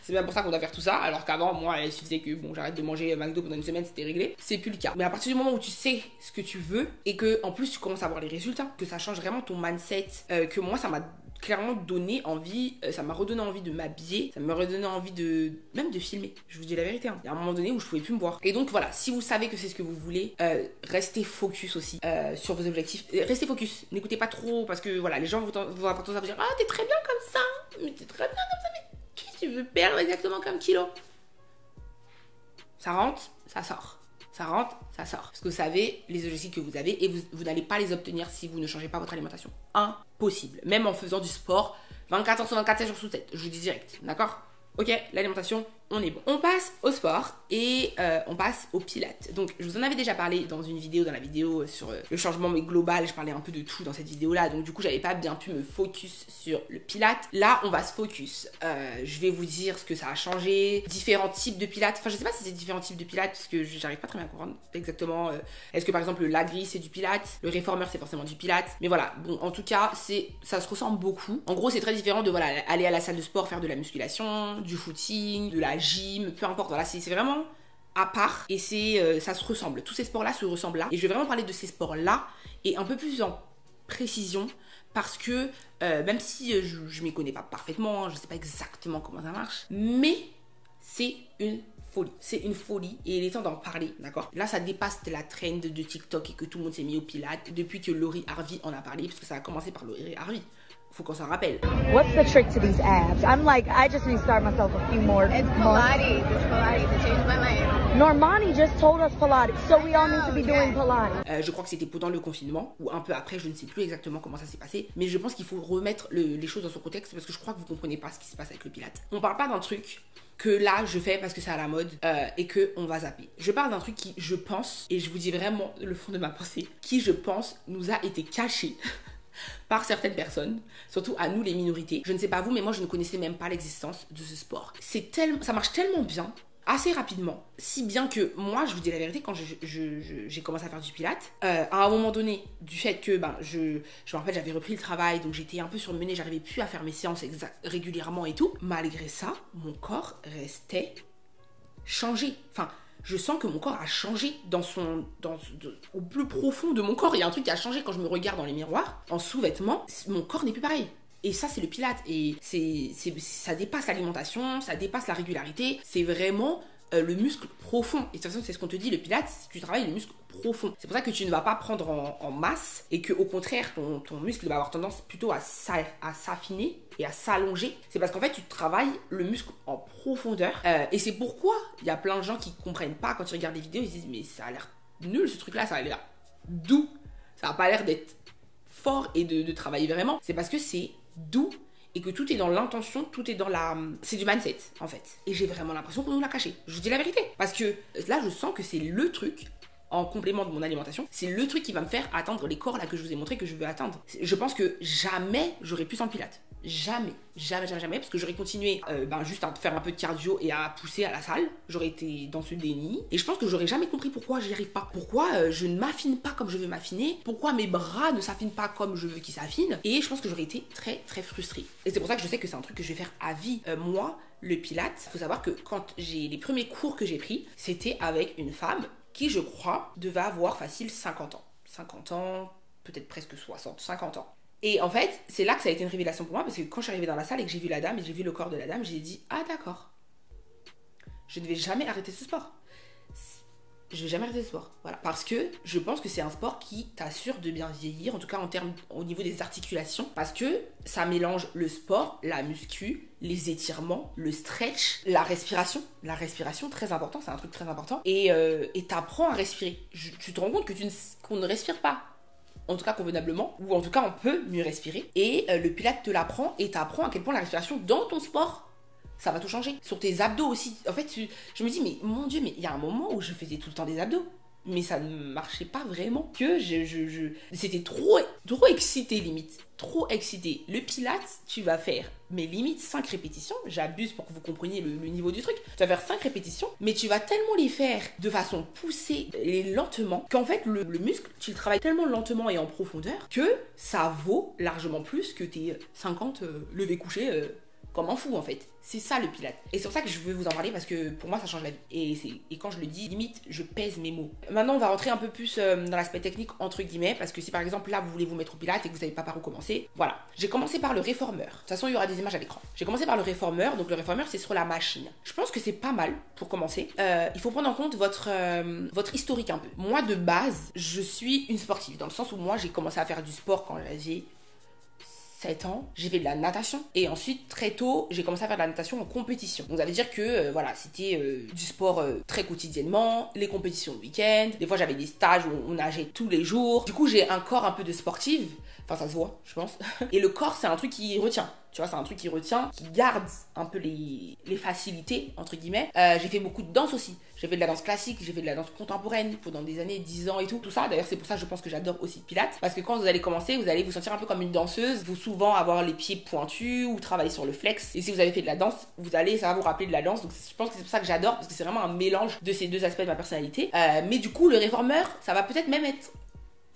C'est bien pour ça qu'on doit faire tout ça, alors qu'avant moi il suffisait que j'arrête de manger McDo pendant une semaine, c'était réglé. C'est plus le cas. Mais à partir du moment où tu sais ce que tu veux et que en plus tu commences à voir les résultats, que ça change vraiment ton mindset, que moi ça m'a clairement donné envie, ça m'a redonné envie de m'habiller, ça m'a redonné envie même de filmer. Je vous dis la vérité, hein. Il y a un moment donné où je pouvais plus me voir. Et donc voilà, si vous savez que c'est ce que vous voulez, restez focus aussi sur vos objectifs. Restez focus, n'écoutez pas trop parce que voilà, les gens vont avoir tendance à vous dire ah t'es très bien comme ça, mais t'es très bien comme ça, mais qu'est-ce que tu veux perdre exactement comme kilo? Ça rentre, ça sort. Ça rentre, ça sort. Parce que vous savez les objectifs que vous avez et vous n'allez pas les obtenir si vous ne changez pas votre alimentation. Impossible. Même en faisant du sport, 24 heures sur 24, 7 jours sur 7, je vous dis direct, d'accord? Ok, l'alimentation, on est bon. On passe au sport et on passe au pilates. Donc, je vous en avais déjà parlé dans une vidéo, dans la vidéo sur le changement mais global. Je parlais un peu de tout dans cette vidéo-là. Donc, du coup, j'avais pas bien pu me focus sur le pilates. Là, on va se focus. Je vais vous dire ce que ça a changé, différents types de pilates. Enfin, je sais pas si c'est différents types de pilates parce que j'arrive pas très bien à comprendre exactement. Est-ce que par exemple, le lagris c'est du pilates, le réformeur c'est forcément du pilates. Mais voilà, bon, en tout cas, ça se ressemble beaucoup. En gros, c'est très différent de voilà, aller à la salle de sport, faire de la musculation, du footing, de la gym, peu importe. Voilà, c'est vraiment à part et ça se ressemble. Tous ces sports-là se ressemblent là. Et je vais vraiment parler de ces sports-là et un peu plus en précision parce que même si je m'y connais pas parfaitement, je sais pas exactement comment ça marche, mais c'est une folie. C'est une folie et il est temps d'en parler, d'accord? Là, ça dépasse la trend de TikTok et que tout le monde s'est mis au pilates depuis que Laurie Harvey en a parlé parce que ça a commencé par Laurie Harvey. Faut qu'on s'en rappelle. What's the trick to these abs? I'm like, I just need to start myself a few more. It's Pilates. It's Pilates. It changed my life. Normani just told us Pilates, so we all need to be doing Pilates. Je crois que c'était pendant le confinement ou un peu après, je ne sais plus exactement comment ça s'est passé, mais je pense qu'il faut remettre les choses dans son contexte parce que je crois que vous comprenez pas ce qui se passe avec le pilates. On parle pas d'un truc que là je fais parce que c'est à la mode et que on va zapper. Je parle d'un truc qui, je pense, et je vous dis vraiment le fond de ma pensée, qui je pense nous a été caché par certaines personnes, surtout à nous les minorités. Je ne sais pas vous, mais moi je ne connaissais même pas l'existence de ce sport. Ça marche tellement bien, assez rapidement, si bien que moi, je vous dis la vérité, quand j'ai commencé à faire du pilates, à un moment donné, du fait que je me rappelle, j'avais repris le travail, donc j'étais un peu surmenée, j'arrivais plus à faire mes séances régulièrement et tout. Malgré ça, mon corps restait changé. Enfin, je sens que mon corps a changé au plus profond de mon corps. Il y a un truc qui a changé quand je me regarde dans les miroirs. En sous-vêtements, mon corps n'est plus pareil. Et ça, c'est le pilates. Et ça dépasse l'alimentation, ça dépasse la régularité. C'est vraiment le muscle profond. Et de toute façon, c'est ce qu'on te dit, le pilates, tu travailles le muscle profond. C'est pour ça que tu ne vas pas prendre en masse et que au contraire, ton muscle va avoir tendance plutôt à s'affiner et à s'allonger. C'est parce qu'en fait, tu travailles le muscle en profondeur. Et c'est pourquoi il y a plein de gens qui comprennent pas quand ils regardent des vidéos, ils se disent mais ça a l'air nul ce truc-là, ça a l'air doux. Ça n'a pas l'air d'être fort et de travailler vraiment. C'est parce que c'est doux et que tout est dans l'intention, tout est dans c'est du mindset en fait. Et j'ai vraiment l'impression qu'on nous l'a caché. Je vous dis la vérité. Parce que là, je sens que c'est le truc, en complément de mon alimentation, c'est le truc qui va me faire atteindre les corps là que je vous ai montré que je veux atteindre. Je pense que jamais j'aurais pu sans le pilates. Jamais, parce que j'aurais continué juste à faire un peu de cardio et à pousser à la salle. J'aurais été dans ce déni. Et je pense que j'aurais jamais compris pourquoi j'y arrive pas. Pourquoi je ne m'affine pas comme je veux m'affiner. Pourquoi mes bras ne s'affinent pas comme je veux qu'ils s'affinent. Et je pense que j'aurais été très très frustrée. Et c'est pour ça que je sais que c'est un truc que je vais faire à vie. Moi, le pilates, faut savoir que quand les premiers cours que j'ai pris, c'était avec une femme qui, je crois, devait avoir facile 50 ans. 50 ans, peut-être presque 60, 50 ans. Et en fait, c'est là que ça a été une révélation pour moi, parce que quand je suis arrivée dans la salle et que j'ai vu la dame et j'ai vu le corps de la dame, j'ai dit « Ah d'accord, je ne vais jamais arrêter ce sport. Je vais jamais arrêter ce sport. » Voilà. Parce que je pense que c'est un sport qui t'assure de bien vieillir, en tout cas au niveau des articulations, parce que ça mélange le sport, la muscu, les étirements, le stretch, la respiration. La respiration, très important, c'est un truc très important. Et t'apprends à respirer. Tu te rends compte qu'on ne respire pas. En tout cas convenablement, ou en tout cas on peut mieux respirer. Et le pilates te l'apprend et t'apprend à quel point la respiration dans ton sport, ça va tout changer. Sur tes abdos aussi. En fait, je me dis, mais mon Dieu, mais il y a un moment où je faisais tout le temps des abdos. Mais ça ne marchait pas vraiment. C'était trop excité limite. Trop excité. Le pilates, tu vas faire, mais limite 5 répétitions. J'abuse pour que vous compreniez le niveau du truc. Tu vas faire 5 répétitions, mais tu vas tellement les faire de façon poussée et lentement qu'en fait, le muscle, tu le travailles tellement lentement et en profondeur que ça vaut largement plus que tes 50 levés couchés comme un fou en fait. C'est ça le pilates. Et c'est pour ça que je veux vous en parler parce que pour moi ça change la vie. Et quand je le dis, limite, je pèse mes mots. Maintenant, on va rentrer un peu plus dans l'aspect technique entre guillemets parce que si par exemple là vous voulez vous mettre au pilates et que vous savez pas par où commencer, voilà. J'ai commencé par le réformeur. De toute façon, il y aura des images à l'écran. J'ai commencé par le réformeur. Donc le réformeur, c'est sur la machine. Je pense que c'est pas mal pour commencer. Il faut prendre en compte votre historique un peu. Moi de base, je suis une sportive dans le sens où moi j'ai commencé à faire du sport quand j'avais 7 ans, j'ai fait de la natation et ensuite très tôt j'ai commencé à faire de la natation en compétition. Donc ça veut dire que voilà, c'était du sport très quotidiennement, les compétitions le week-end, des fois j'avais des stages où on nageait tous les jours. Du coup j'ai un corps un peu de sportive, enfin ça se voit je pense. Et le corps c'est un truc qui retient. Tu vois, c'est un truc qui retient, qui garde un peu les facilités, entre guillemets. J'ai fait beaucoup de danse aussi. J'ai fait de la danse classique, j'ai fait de la danse contemporaine pendant des années, 10 ans et tout ça. D'ailleurs, c'est pour ça que je pense que j'adore aussi Pilates. Parce que quand vous allez commencer, vous allez vous sentir un peu comme une danseuse. Vous souvent avoir les pieds pointus ou travailler sur le flex. Et si vous avez fait de la danse, ça va vous rappeler de la danse. Donc je pense que c'est pour ça que j'adore, parce que c'est vraiment un mélange de ces deux aspects de ma personnalité. Mais du coup, le réformeur, ça va peut-être même être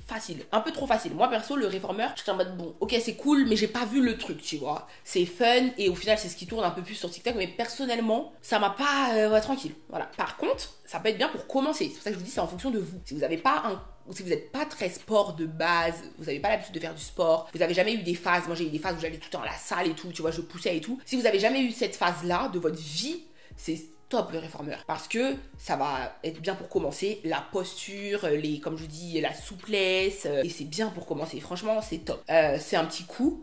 facile, un peu trop facile. Moi perso, le réformeur, j'étais en mode bon, ok c'est cool, mais j'ai pas vu le truc, tu vois. C'est fun et au final c'est ce qui tourne un peu plus sur TikTok, mais personnellement, ça m'a pas tranquille. Voilà. Par contre, ça peut être bien pour commencer. C'est pour ça que je vous dis, c'est en fonction de vous. Si vous n'êtes pas très sport de base, vous n'avez pas l'habitude de faire du sport, vous n'avez jamais eu des phases, moi j'ai eu des phases où j'allais tout le temps à la salle et tout, tu vois, je poussais et tout. Si vous n'avez jamais eu cette phase-là de votre vie, c'est top le réformeur, parce que ça va être bien pour commencer, la posture, comme je vous dis, la souplesse, et c'est bien pour commencer, franchement c'est top. C'est un petit coup,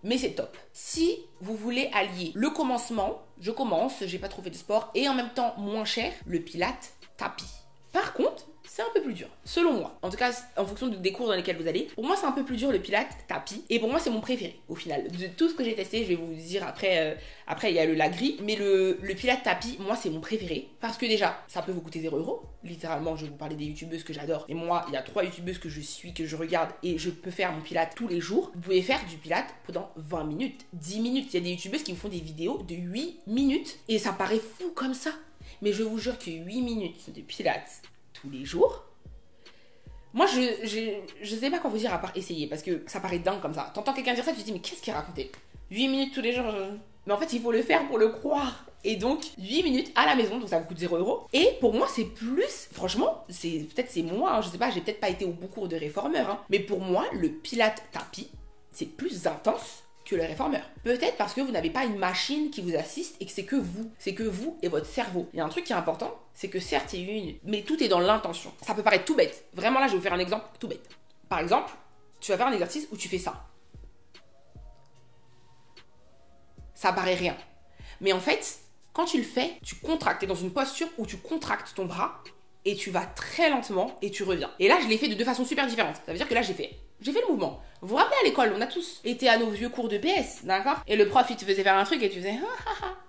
mais c'est top. Si vous voulez allier le commencement, je commence, j'ai pas trop fait de sport, et en même temps moins cher, le Pilates tapis. Par contre, c'est un peu plus dur, selon moi. En tout cas, en fonction des cours dans lesquels vous allez. Pour moi, c'est un peu plus dur le Pilates tapis. Et pour moi, c'est mon préféré, au final. De tout ce que j'ai testé, je vais vous dire après, il y a la grille. Mais le Pilates tapis, moi, c'est mon préféré. Parce que déjà, ça peut vous coûter 0€. Littéralement, je vais vous parler des youtubeuses que j'adore. Et moi, il y a 3 youtubeuses que je suis, que je regarde. Et je peux faire mon Pilates tous les jours. Vous pouvez faire du Pilates pendant 20 minutes, 10 minutes. Il y a des youtubeuses qui vous font des vidéos de 8 minutes. Et ça paraît fou comme ça. Mais je vous jure que 8 minutes de Pilates tous les jours, moi je sais pas quoi vous dire à part essayer, parce que ça paraît dingue comme ça. T'entends quelqu'un dire ça, tu te dis mais qu'est-ce qu'il racontait, 8 minutes tous les jours, mais en fait il faut le faire pour le croire. Et donc 8 minutes à la maison, donc ça vous coûte 0€. Et pour moi c'est plus, franchement, c'est moi, je sais pas, j'ai peut-être pas été au bon cours de réformeur, mais pour moi le Pilates tapis c'est plus intense que le réformeur. Peut-être parce que vous n'avez pas une machine qui vous assiste et que c'est que vous et votre cerveau. Il y a un truc qui est important, c'est que certes c'est mais tout est dans l'intention. Ça peut paraître tout bête. Vraiment là je vais vous faire un exemple tout bête. Par exemple, tu vas faire un exercice où tu fais ça. Ça paraît rien. Mais en fait, quand tu le fais, tu contractes. Tu es dans une posture où tu contractes ton bras et tu vas très lentement et tu reviens. Et là je l'ai fait de deux façons super différentes. Ça veut dire que là j'ai fait le mouvement. Vous vous rappelez à l'école, on a tous été à nos vieux cours de PS, d'accord? Et le prof, il te faisait faire un truc et tu faisais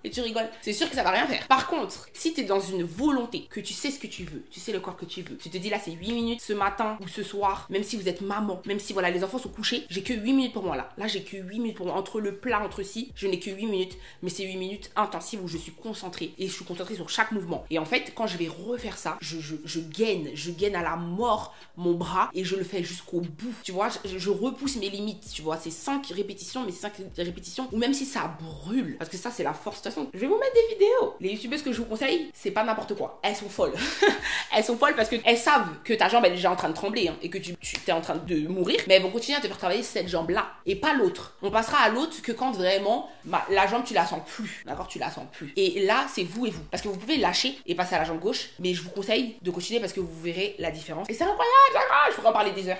et tu rigoles. C'est sûr que ça va rien faire. Par contre, si t'es dans une volonté, que tu sais ce que tu veux, tu sais le corps que tu veux, tu te dis là c'est 8 minutes ce matin ou ce soir, même si vous êtes maman, même si voilà les enfants sont couchés, j'ai que 8 minutes pour moi là. Là j'ai que 8 minutes pour moi. Entre le plat, entre ci, je n'ai que 8 minutes, mais c'est 8 minutes intensives où je suis concentrée et je suis concentrée sur chaque mouvement. Et en fait, quand je vais refaire ça, je gaine à la mort mon bras et je le fais jusqu'au bout. Tu vois, je repousse mes limites, tu vois, c'est 5 répétitions, mais 5 répétitions, ou même si ça brûle, parce que ça c'est la force. De toute façon, je vais vous mettre des vidéos. Les youtubeuses que je vous conseille, c'est pas n'importe quoi, elles sont folles. Elles sont folles parce que elles savent que ta jambe elle est déjà en train de trembler et que tu es en train de mourir, mais elles vont continuer à te faire travailler cette jambe là et pas l'autre. On passera à l'autre que quand vraiment la jambe tu la sens plus, d'accord, tu la sens plus. Et là c'est vous et vous, parce que vous pouvez lâcher et passer à la jambe gauche, mais je vous conseille de continuer parce que vous verrez la différence. Et c'est incroyable, je pourrais en parler des heures.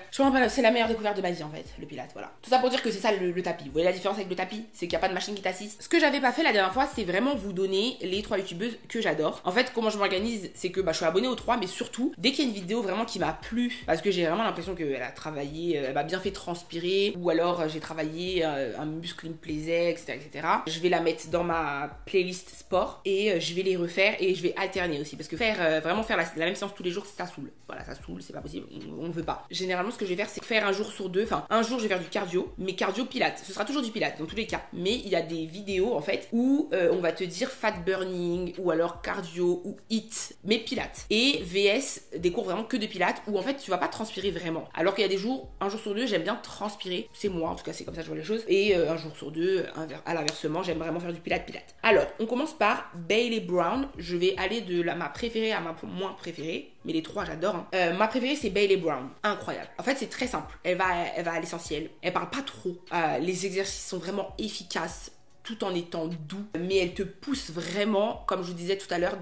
C'est la meilleure découverte de ma vie en fait, le Pilates, voilà. Tout ça pour dire que c'est ça le tapis. Vous voyez la différence avec le tapis, c'est qu'il n'y a pas de machine qui t'assiste. Ce que j'avais pas fait la dernière fois, c'est vraiment vous donner les 3 youtubeuses que j'adore. En fait, comment je m'organise, c'est que je suis abonnée aux 3, mais surtout, dès qu'il y a une vidéo vraiment qui m'a plu, parce que j'ai vraiment l'impression qu'elle a travaillé, elle m'a bien fait transpirer, ou alors j'ai travaillé un muscle qui me plaisait, etc., je vais la mettre dans ma playlist sport et je vais les refaire et je vais alterner aussi, parce que vraiment faire la même séance tous les jours, ça saoule. Voilà, ça saoule, c'est pas possible, on ne veut pas. Généralement, ce que je vais faire, c'est faire un jour sur deux, enfin, un jour je vais faire du cardio, mais cardio Pilates. Ce sera toujours du Pilates dans tous les cas. Mais il y a des vidéos en fait où on va te dire fat burning ou alors cardio ou HIIT, mais Pilates. Et VS, des cours vraiment que de Pilates où en fait tu vas pas transpirer vraiment. Alors qu'il y a des jours, un jour sur deux, j'aime bien transpirer. C'est moi, en tout cas, c'est comme ça que je vois les choses. Et un jour sur deux, à l'inversement, j'aime vraiment faire du Pilates. Alors, on commence par Bailey Brown. Je vais aller de ma préférée à ma moins préférée. Mais les 3 j'adore. Ma préférée c'est Bailey Brown. Incroyable. En fait c'est très simple. Elle va à l'essentiel. Elle parle pas trop. Les exercices sont vraiment efficaces tout en étant doux. Mais elle te pousse vraiment, comme je vous disais tout à l'heure,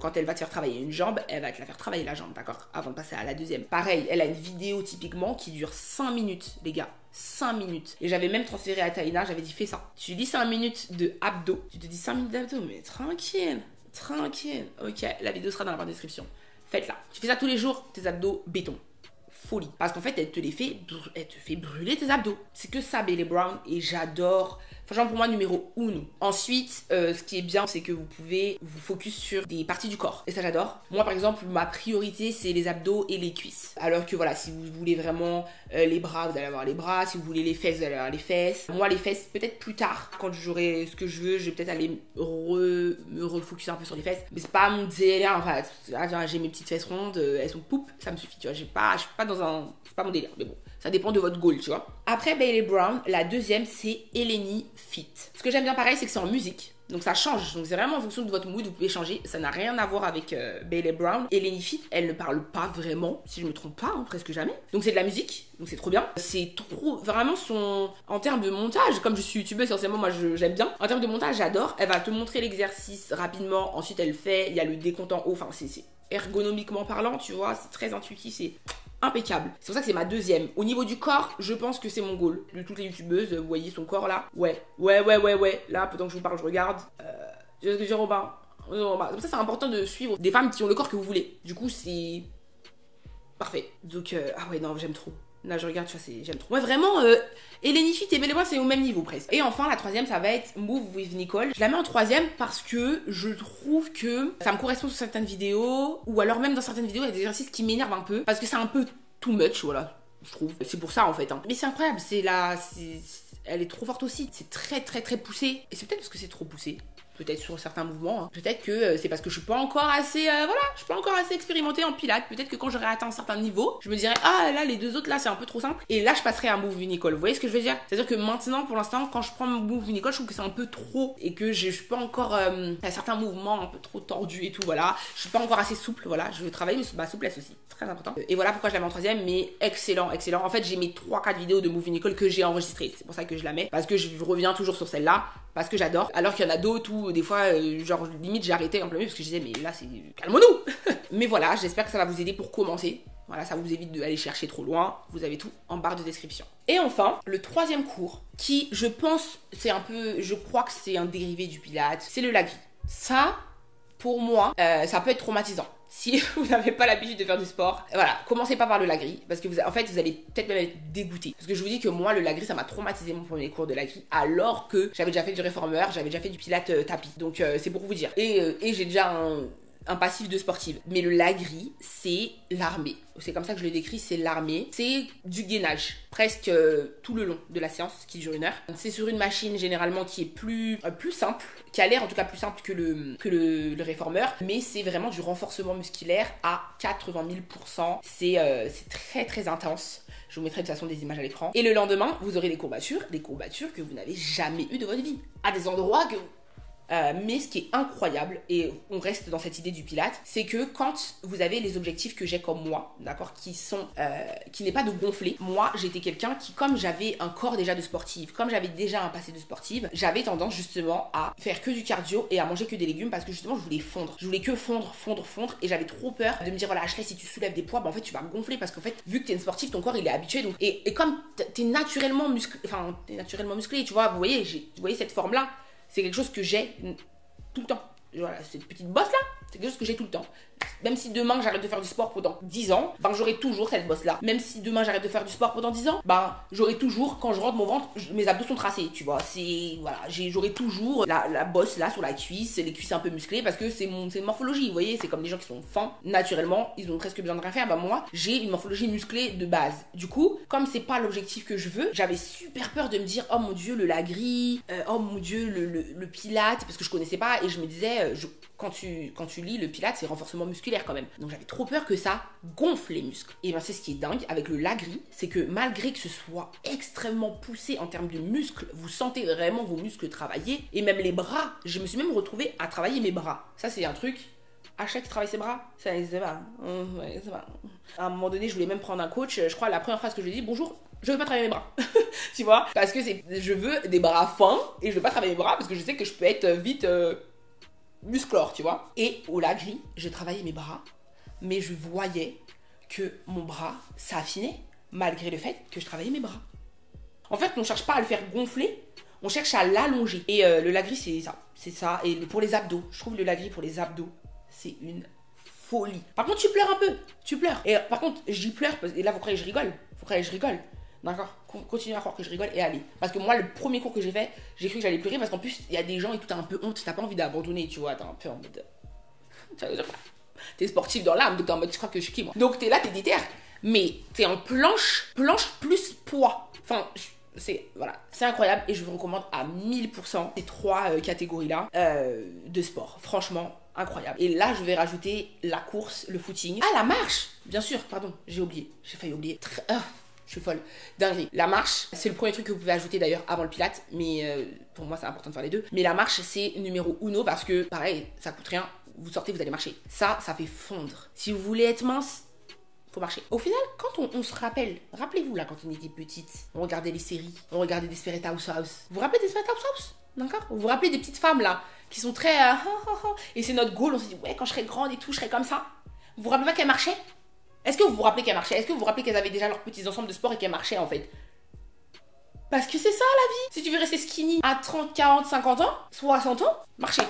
quand elle va te faire travailler une jambe, elle va te la faire travailler la jambe, d'accord? Avant de passer à la deuxième. Pareil, elle a une vidéo typiquement qui dure 5 minutes, les gars. 5 minutes. Et j'avais même transféré à Taïna, j'avais dit fais ça. Tu dis 5 minutes de abdos. Tu te dis 5 minutes d'abdos, mais tranquille. Ok, la vidéo sera dans la barre de description. Faites-la. Tu fais ça tous les jours, tes abdos béton. Folie. Parce qu'en fait, elle te fait brûler tes abdos. C'est que ça, Bailey Brown. Et j'adore Franchement, pour moi, numéro 1. Ensuite, ce qui est bien, c'est que vous pouvez vous focus sur des parties du corps. Et ça, j'adore. Moi, par exemple, ma priorité, c'est les abdos et les cuisses. Alors que voilà, si vous voulez vraiment les bras, vous allez avoir les bras. Si vous voulez les fesses, vous allez avoir les fesses. Moi, les fesses, peut-être plus tard. Quand j'aurai ce que je veux, je vais peut-être aller me refocuser un peu sur les fesses. Mais c'est pas mon délire. Enfin, j'ai mes petites fesses rondes, elles sont poupes, ça me suffit, tu vois. Je suis pas dans un... C'est pas mon délire, mais bon. Ça dépend de votre goal, tu vois. Après Bailey Brown, la deuxième, c'est Eleni Fit. Ce que j'aime bien pareil, c'est que c'est en musique. Donc ça change. Donc c'est vraiment en fonction de votre mood, vous pouvez changer. Ça n'a rien à voir avec Bailey Brown. Eleni Fit, elle ne parle pas vraiment, si je me trompe pas, hein, presque jamais. Donc c'est de la musique, donc c'est trop bien. C'est trop... Vraiment son... En termes de montage, comme je suis youtubeuse, essentiellement, moi j'aime bien. En termes de montage, j'adore. Elle va te montrer l'exercice rapidement. Ensuite, elle fait... Il y a le décompte en haut. Enfin, c'est ergonomiquement parlant, tu vois. C'est très intuitif, c'est... impeccable. C'est pour ça que c'est ma deuxième. Au niveau du corps, je pense que c'est mon goal. De toutes les youtubeuses, vous voyez son corps là. Ouais. Là, pendant que je vous parle, je regarde. Tu vois ce que je dis, Robin? Comme ça, c'est important de suivre des femmes qui ont le corps que vous voulez. Du coup, c'est parfait. Donc, ah ouais, non, j'aime trop. Là, je regarde, tu vois, j'aime trop. Ouais, vraiment, Eleni Fit et Bailey Brown, c'est au même niveau presque. Et enfin, la troisième, ça va être Move with Nicole. Je la mets en troisième parce que je trouve que ça me correspond sur certaines vidéos, ou alors même dans certaines vidéos, il y a des exercices qui m'énervent un peu, parce que c'est un peu too much, voilà, je trouve. C'est pour ça, en fait. Hein. Mais c'est incroyable, elle est trop forte aussi. C'est très, très, très poussé. Et c'est peut-être parce que c'est trop poussé. Peut-être sur certains mouvements, hein. Peut-être que c'est parce que je suis pas encore assez, je suis pas encore assez expérimentée en pilates. Peut-être que quand j'aurai atteint un certain niveau, je me dirais, ah là, les deux autres là, c'est un peu trop simple. Et là, je passerai à Move with Nicole. Vous voyez ce que je veux dire? C'est-à-dire que maintenant, pour l'instant, quand je prends Move with Nicole, je trouve que c'est un peu trop et que je suis pas encore, il y a certains mouvements un peu trop tordus et tout, voilà. Je suis pas encore assez souple, voilà. Je veux travailler ma souplesse aussi, très important. Et voilà pourquoi je la mets en troisième, mais excellent. En fait, j'ai mes 3-4 vidéos de Move with Nicole que j'ai enregistrées. C'est pour ça que je la mets, parce que je reviens toujours sur celle-là, parce que j'adore. Alors qu'il y en a d'autres où des fois, genre limite j'ai arrêté en plein milieu parce que je disais mais là c'est calmons-nous. Mais voilà, j'espère que ça va vous aider pour commencer. Voilà, ça vous évite d'aller chercher trop loin. Vous avez tout en barre de description. Et enfin, le troisième cours qui, je pense, je crois que c'est un dérivé du Pilates, c'est le lagri. Ça, pour moi, ça peut être traumatisant. Si vous n'avez pas l'habitude de faire du sport, voilà, commencez pas par le lagri, parce que vous allez peut-être même être dégoûté. Parce que je vous dis que moi, le lagri, ça m'a traumatisé mon premier cours de lagri, alors que j'avais déjà fait du réformeur, j'avais déjà fait du pilates tapis. Donc c'est pour vous dire. Et j'ai déjà un passif de sportive. Mais le lagri, c'est l'armée. C'est comme ça que je le décris, c'est l'armée. C'est du gainage, presque tout le long de la séance, qui dure 1 heure. C'est sur une machine généralement qui est plus simple, qui a l'air en tout cas plus simple que le réformeur, mais c'est vraiment du renforcement musculaire à 80 000%. C'est très très intense. Je vous mettrai de toute façon des images à l'écran. Et le lendemain, vous aurez des courbatures que vous n'avez jamais eues de votre vie. À des endroits que... mais ce qui est incroyable, et on reste dans cette idée du Pilates, c'est que quand vous avez les objectifs que j'ai comme moi, d'accord, qui n'est pas de gonfler. Moi, j'étais quelqu'un qui, comme j'avais un corps déjà de sportive, comme j'avais déjà un passé de sportive, j'avais tendance justement à faire que du cardio et à manger que des légumes parce que justement je voulais fondre. Je voulais que fondre, et j'avais trop peur de me dire voilà, Ashley, si tu soulèves des poids, bah en fait tu vas gonfler parce qu'en fait, vu que t'es une sportive, ton corps il est habitué, donc et comme t'es naturellement musclé, tu vois, vous voyez cette forme là. C'est quelque chose que j'ai tout le temps. Voilà, cette petite bosse là, c'est quelque chose que j'ai tout le temps. Même si demain j'arrête de faire du sport pendant 10 ans, ben j'aurai toujours cette bosse là. Même si demain j'arrête de faire du sport pendant 10 ans, ben j'aurai toujours, quand je rentre mon ventre, mes abdos sont tracés, tu vois. J'aurai toujours la bosse là sur la cuisse, les cuisses un peu musclées parce que c'est une morphologie, vous voyez. C'est comme les gens qui sont fins, naturellement, ils ont presque besoin de rien faire. Ben moi, j'ai une morphologie musclée de base. Du coup, comme c'est pas l'objectif que je veux, j'avais super peur de me dire oh mon dieu, le lagri, oh mon dieu, le pilate, parce que je connaissais pas et je me disais, quand tu lis le pilate, c'est renforcement musculaire quand même. Donc j'avais trop peur que ça gonfle les muscles. Et bien c'est ce qui est dingue avec le lagri, c'est que malgré que ce soit extrêmement poussé en termes de muscles, vous sentez vraiment vos muscles travailler. Et même les bras, je me suis même retrouvée à travailler mes bras. Ça c'est un truc, à chaque qui travaille ses bras, ça n'existe pas. Ouais, ça va. À un moment donné, je voulais même prendre un coach, je crois la première phrase que je lui ai dit, bonjour, je veux pas travailler mes bras. Tu vois, parce que je veux des bras fins et je veux pas travailler mes bras parce que je sais que je peux être vite... musclore, tu vois. Et au lagri, je travaillais mes bras, mais je voyais que mon bras s'affinait malgré le fait que je travaillais mes bras. En fait, on cherche pas à le faire gonfler, on cherche à l'allonger. Et le lagri, c'est ça. Et pour les abdos, je trouve le lagri pour les abdos, c'est une folie. Par contre, tu pleures un peu, tu pleures. Et par contre, j'y pleure, et là, vous croyez que je rigole. D'accord? Continuez à croire que je rigole et allez. Parce que moi, le premier cours que j'ai fait, j'ai cru que j'allais pleurer parce qu'en plus, il y a des gens et tout, t'as un peu honte, t'as pas envie d'abandonner, tu vois, t'as un peu en mode. T'es sportif dans l'âme, donc t'es en mode, je crois que je suis qui, moi? Donc t'es là, t'es déter, mais t'es en planche plus poids. Enfin, voilà, c'est incroyable et je vous recommande à 1000% ces 3 catégories-là de sport. Franchement, incroyable. Et là, je vais rajouter la course, le footing. Ah, la marche! Bien sûr, pardon, j'ai oublié. J'ai failli oublier. Je suis folle. Dinguerie. La marche, c'est le premier truc que vous pouvez ajouter d'ailleurs avant le pilate, mais pour moi, c'est important de faire les deux. Mais la marche, c'est numéro 1 parce que, pareil, ça coûte rien. Vous sortez, vous allez marcher. Ça fait fondre. Si vous voulez être mince, faut marcher. Au final, quand on se rappelle, rappelez-vous là, quand on était petite, on regardait les séries, on regardait Desperate Housewives. Vous vous rappelez Desperate Housewives? D'accord? Vous vous rappelez des petites femmes là, qui sont très... et c'est notre goal, on se dit, ouais, quand je serai grande et tout, je serai comme ça. Vous vous rappelez pas qu'elles marchaient? Est-ce que vous vous rappelez qu'elles marchaient? Est-ce que vous vous rappelez qu'elles avaient déjà leurs petits ensembles de sport et qu'elles marchaient en fait? Parce que c'est ça la vie. Si tu veux rester skinny à 30, 40, 50 ans, 60 ans, marchez.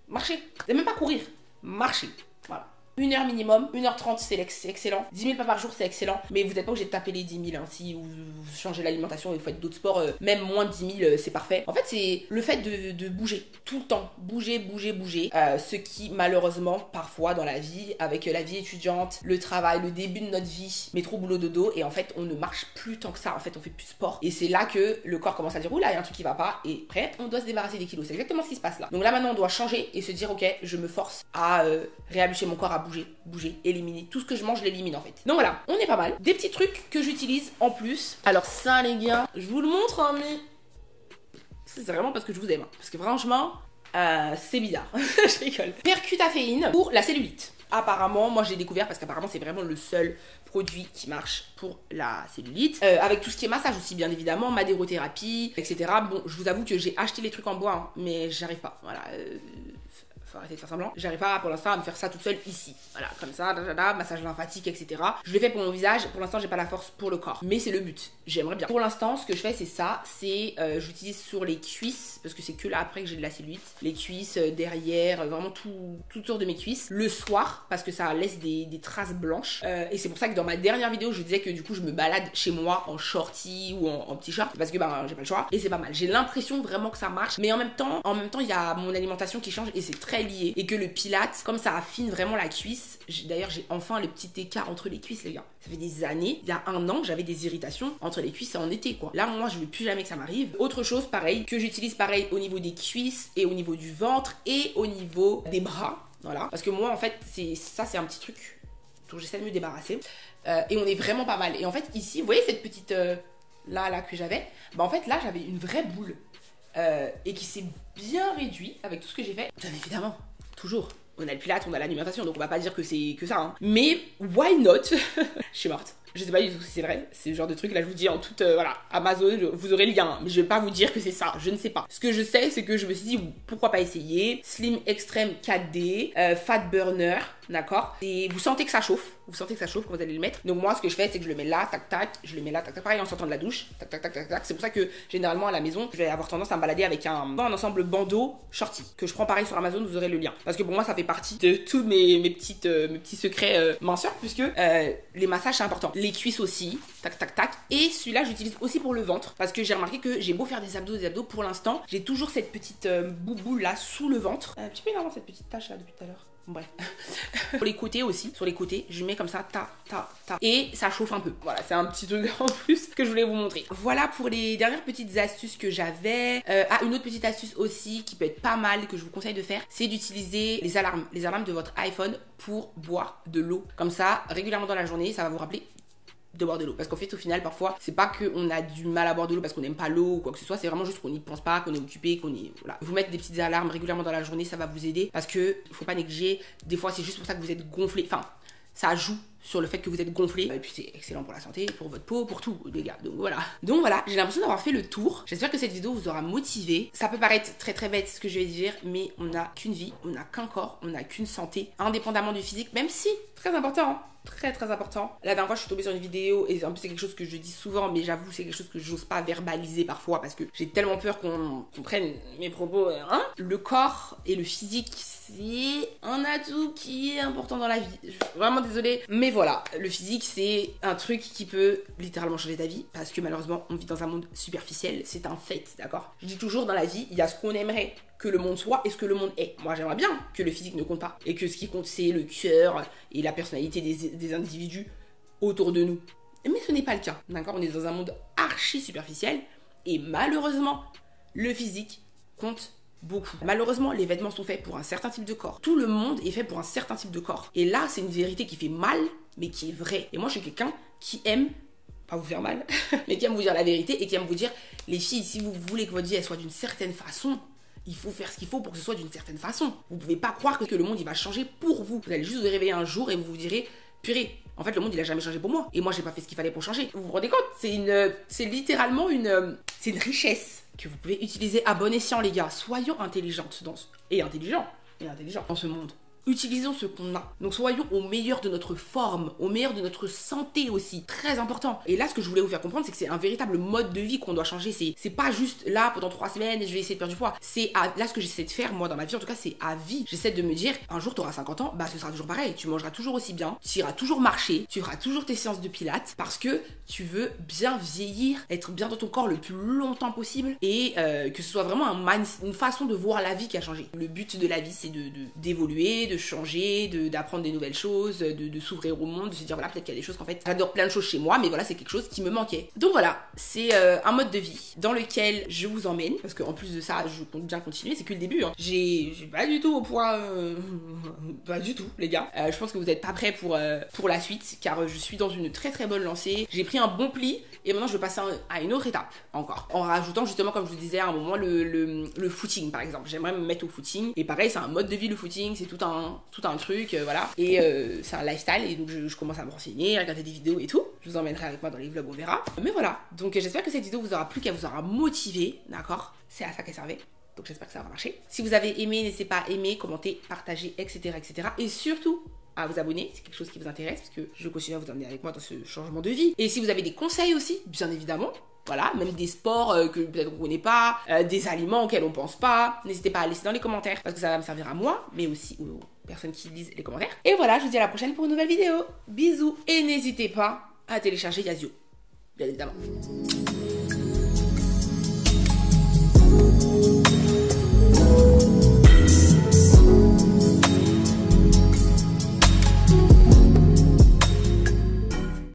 Marchez. Et même pas courir. Marchez. Voilà. 1 heure minimum, 1h30 c'est excellent. 10 000 pas par jour c'est excellent. Mais vous n'êtes pas obligé de taper les 10 000 hein. Si vous changez l'alimentation et vous faites d'autres sports, même moins de 10 000 c'est parfait. En fait c'est le fait de bouger tout le temps. Bouger. Ce qui malheureusement parfois dans la vie, avec la vie étudiante, le travail, le début de notre vie, métro boulot dodo, et en fait on ne marche plus tant que ça. En fait on fait plus de sport. Et c'est là que le corps commence à dire oula il y a un truc qui va pas. Et après on doit se débarrasser des kilos. C'est exactement ce qui se passe là. Donc là maintenant on doit changer et se dire ok je me force à réhabituer mon corps à bouger, éliminer. Tout ce que je mange, je l'élimine en fait. Donc voilà, on est pas mal. Des petits trucs que j'utilise en plus. Alors ça les gars, je vous le montre hein, mais c'est vraiment parce que je vous aime. Parce que franchement, c'est bizarre. Je rigole. Percutaféine pour la cellulite. Apparemment, moi j'ai découvert parce qu'apparemment c'est vraiment le seul produit qui marche pour la cellulite. Avec tout ce qui est massage aussi bien évidemment, madérothérapie, etc. Bon, je vous avoue que j'ai acheté les trucs en bois, hein, mais j'arrive pas. Voilà. Faut arrêter de faire semblant. J'arrive pas pour l'instant à me faire ça toute seule ici. Voilà, comme ça, massage lymphatique, etc. Je l'ai fait pour mon visage. Pour l'instant, j'ai pas la force pour le corps. Mais c'est le but. J'aimerais bien. Pour l'instant, ce que je fais, c'est ça. C'est j'utilise sur les cuisses parce que c'est que là après que j'ai de la cellulite. Les cuisses, derrière, vraiment toutes sortes de mes cuisses. Le soir, parce que ça laisse des traces blanches. Et c'est pour ça que dans ma dernière vidéo, je disais que du coup, je me balade chez moi en shorty ou en petit short parce que j'ai pas le choix. Et c'est pas mal. J'ai l'impression vraiment que ça marche. Mais en même temps, il y a mon alimentation qui change et c'est très lié. Et que le pilate, comme ça affine vraiment la cuisse, d'ailleurs j'ai enfin le petit écart entre les cuisses les gars. Ça fait des années, il y a 1 an, j'avais des irritations entre les cuisses en été quoi. Là moi je veux plus jamais que ça m'arrive. Autre chose pareil, que j'utilise pareil au niveau des cuisses et au niveau du ventre et au niveau des bras. Voilà. Parce que moi en fait c'est un petit truc dont j'essaie de me débarrasser. Et on est vraiment pas mal. Et en fait ici, vous voyez cette petite là que j'avais, bah en fait là j'avais une vraie boule. Et qui s'est bien réduit avec tout ce que j'ai fait. Bien évidemment, toujours. On a le pilate, on a l'alimentation, donc on va pas dire que c'est que ça. Hein. Mais why not? Je suis morte. Je sais pas du tout si c'est vrai. C'est le genre de truc, là je vous dis en toute, voilà, Amazon, vous aurez le lien. Hein. Mais je vais pas vous dire que c'est ça, je ne sais pas. Ce que je sais, c'est que je me suis dit, pourquoi pas essayer. Slim Extreme 4D, Fat Burner, d'accord? Et vous sentez que ça chauffe. Vous sentez que ça chauffe quand vous allez le mettre. Donc moi, ce que je fais, c'est que je le mets là, tac tac. Je le mets là, tac tac. Pareil en sortant de la douche, tac tac tac tac tac. C'est pour ça que généralement à la maison, je vais avoir tendance à me balader avec un ensemble bandeau shorty que je prends pareil sur Amazon. Vous aurez le lien. Parce que pour moi, ça fait partie de tous mes petits secrets minceurs puisque les massages c'est important. Les cuisses aussi, tac tac tac. Et celui-là, j'utilise aussi pour le ventre parce que j'ai remarqué que j'ai beau faire des abdos pour l'instant, j'ai toujours cette petite bouboule là sous le ventre. Un petit peu énervant cette petite tache là depuis tout à l'heure. Bref. Pour les côtés aussi, sur les côtés, je mets comme ça, ta. Et ça chauffe un peu. Voilà, c'est un petit truc en plus que je voulais vous montrer. Voilà pour les dernières petites astuces que j'avais. Une autre petite astuce aussi qui peut être pas mal, que je vous conseille de faire, c'est d'utiliser les alarmes de votre iPhone pour boire de l'eau. Comme ça, régulièrement dans la journée, ça va vous rappeler de boire de l'eau. Parce qu'en fait, au final, parfois, c'est pas qu'on a du mal à boire de l'eau parce qu'on n'aime pas l'eau ou quoi que ce soit, c'est vraiment juste qu'on n'y pense pas, qu'on est occupé, qu'on est... Voilà. Vous mettre des petites alarmes régulièrement dans la journée, ça va vous aider parce que faut pas négliger. Des fois, c'est juste pour ça que vous êtes gonflé. Enfin, ça joue sur le fait que vous êtes gonflé. Et puis, c'est excellent pour la santé, pour votre peau, pour tout, les gars. Donc voilà, j'ai l'impression d'avoir fait le tour. J'espère que cette vidéo vous aura motivé. Ça peut paraître très très bête ce que je vais dire, mais on n'a qu'une vie, on n'a qu'un corps, on n'a qu'une santé, indépendamment du physique, même si, très important, hein. Très très important. La dernière fois je suis tombée sur une vidéo et en plus c'est quelque chose que je dis souvent mais j'avoue c'est quelque chose que j'ose pas verbaliser parfois parce que j'ai tellement peur qu'on prenne mes propos hein. Le corps et le physique c'est un atout qui est important dans la vie. Je suis vraiment désolée mais Mais voilà, le physique c'est un truc qui peut littéralement changer ta vie parce que malheureusement on vit dans un monde superficiel, c'est un fait, d'accord? Je dis toujours dans la vie, il y a ce qu'on aimerait que le monde soit et ce que le monde est. Moi j'aimerais bien que le physique ne compte pas et que ce qui compte c'est le cœur et la personnalité des individus autour de nous. Mais ce n'est pas le cas, d'accord? On est dans un monde archi superficiel et malheureusement le physique compte beaucoup. Malheureusement, les vêtements sont faits pour un certain type de corps. Tout le monde est fait pour un certain type de corps. Et là, c'est une vérité qui fait mal, mais qui est vraie. Et moi, je suis quelqu'un qui aime, pas vous faire mal, mais qui aime vous dire la vérité et qui aime vous dire, les filles, si vous voulez que votre vie elle soit d'une certaine façon, il faut faire ce qu'il faut pour que ce soit d'une certaine façon. Vous pouvez pas croire que le monde il va changer pour vous. Vous allez juste vous réveiller un jour et vous vous direz, purée, en fait le monde il a jamais changé pour moi. Et moi j'ai pas fait ce qu'il fallait pour changer. Vous vous rendez compte? C'est littéralement c'est une richesse que vous pouvez utiliser à bon escient, les gars. Soyons intelligentes intelligents dans ce monde. Utilisons ce qu'on a. Donc soyons au meilleur de notre forme, au meilleur de notre santé aussi. Très important. Et là, ce que je voulais vous faire comprendre, c'est que c'est un véritable mode de vie qu'on doit changer. C'est pas juste là, pendant 3 semaines, je vais essayer de perdre du poids. Là, ce que j'essaie de faire, moi, dans ma vie, en tout cas, c'est à vie. J'essaie de me dire, un jour, tu auras 50 ans, bah ce sera toujours pareil. Tu mangeras toujours aussi bien, tu iras toujours marcher, tu feras toujours tes séances de pilates, parce que tu veux bien vieillir, être bien dans ton corps le plus longtemps possible, et que ce soit vraiment une façon de voir la vie qui a changé. Le but de la vie, c'est d'évoluer, de changer, d'apprendre des nouvelles choses, de s'ouvrir au monde, de se dire voilà, peut-être qu'il y a des choses qu'en fait j'adore plein de choses chez moi, mais voilà, c'est quelque chose qui me manquait. Donc voilà, c'est un mode de vie dans lequel je vous emmène, parce qu'en plus de ça, je compte bien continuer, c'est que le début, hein. J'ai pas du tout au point, pas du tout les gars. Je pense que vous êtes pas prêts pour la suite, car je suis dans une très très bonne lancée. J'ai pris un bon pli et maintenant je vais passer à une autre étape encore, en rajoutant justement, comme je vous disais à un moment, le footing par exemple. J'aimerais me mettre au footing, et pareil, c'est un mode de vie le footing, c'est tout un truc, voilà, et c'est un lifestyle, et donc je commence à me renseigner, à regarder des vidéos et tout. Je vous emmènerai avec moi dans les vlogs, on verra. Mais voilà, donc j'espère que cette vidéo vous aura plu, qu'elle vous aura motivé, d'accord? C'est à ça qu'elle servait. Donc j'espère que ça va marcher. Si vous avez aimé, n'hésitez pas à aimer, commenter, partager, etc. etc. Et surtout, à vous abonner, c'est quelque chose qui vous intéresse, parce que je continue à vous emmener avec moi dans ce changement de vie. Et si vous avez des conseils aussi, bien évidemment, voilà, même des sports que peut-être on ne connaît pas, des aliments auxquels on pense pas, n'hésitez pas à laisser dans les commentaires, parce que ça va me servir à moi, mais aussi aux personnes qui lisent les commentaires. Et voilà, je vous dis à la prochaine pour une nouvelle vidéo. Bisous, et n'hésitez pas à télécharger Yazio, bien évidemment.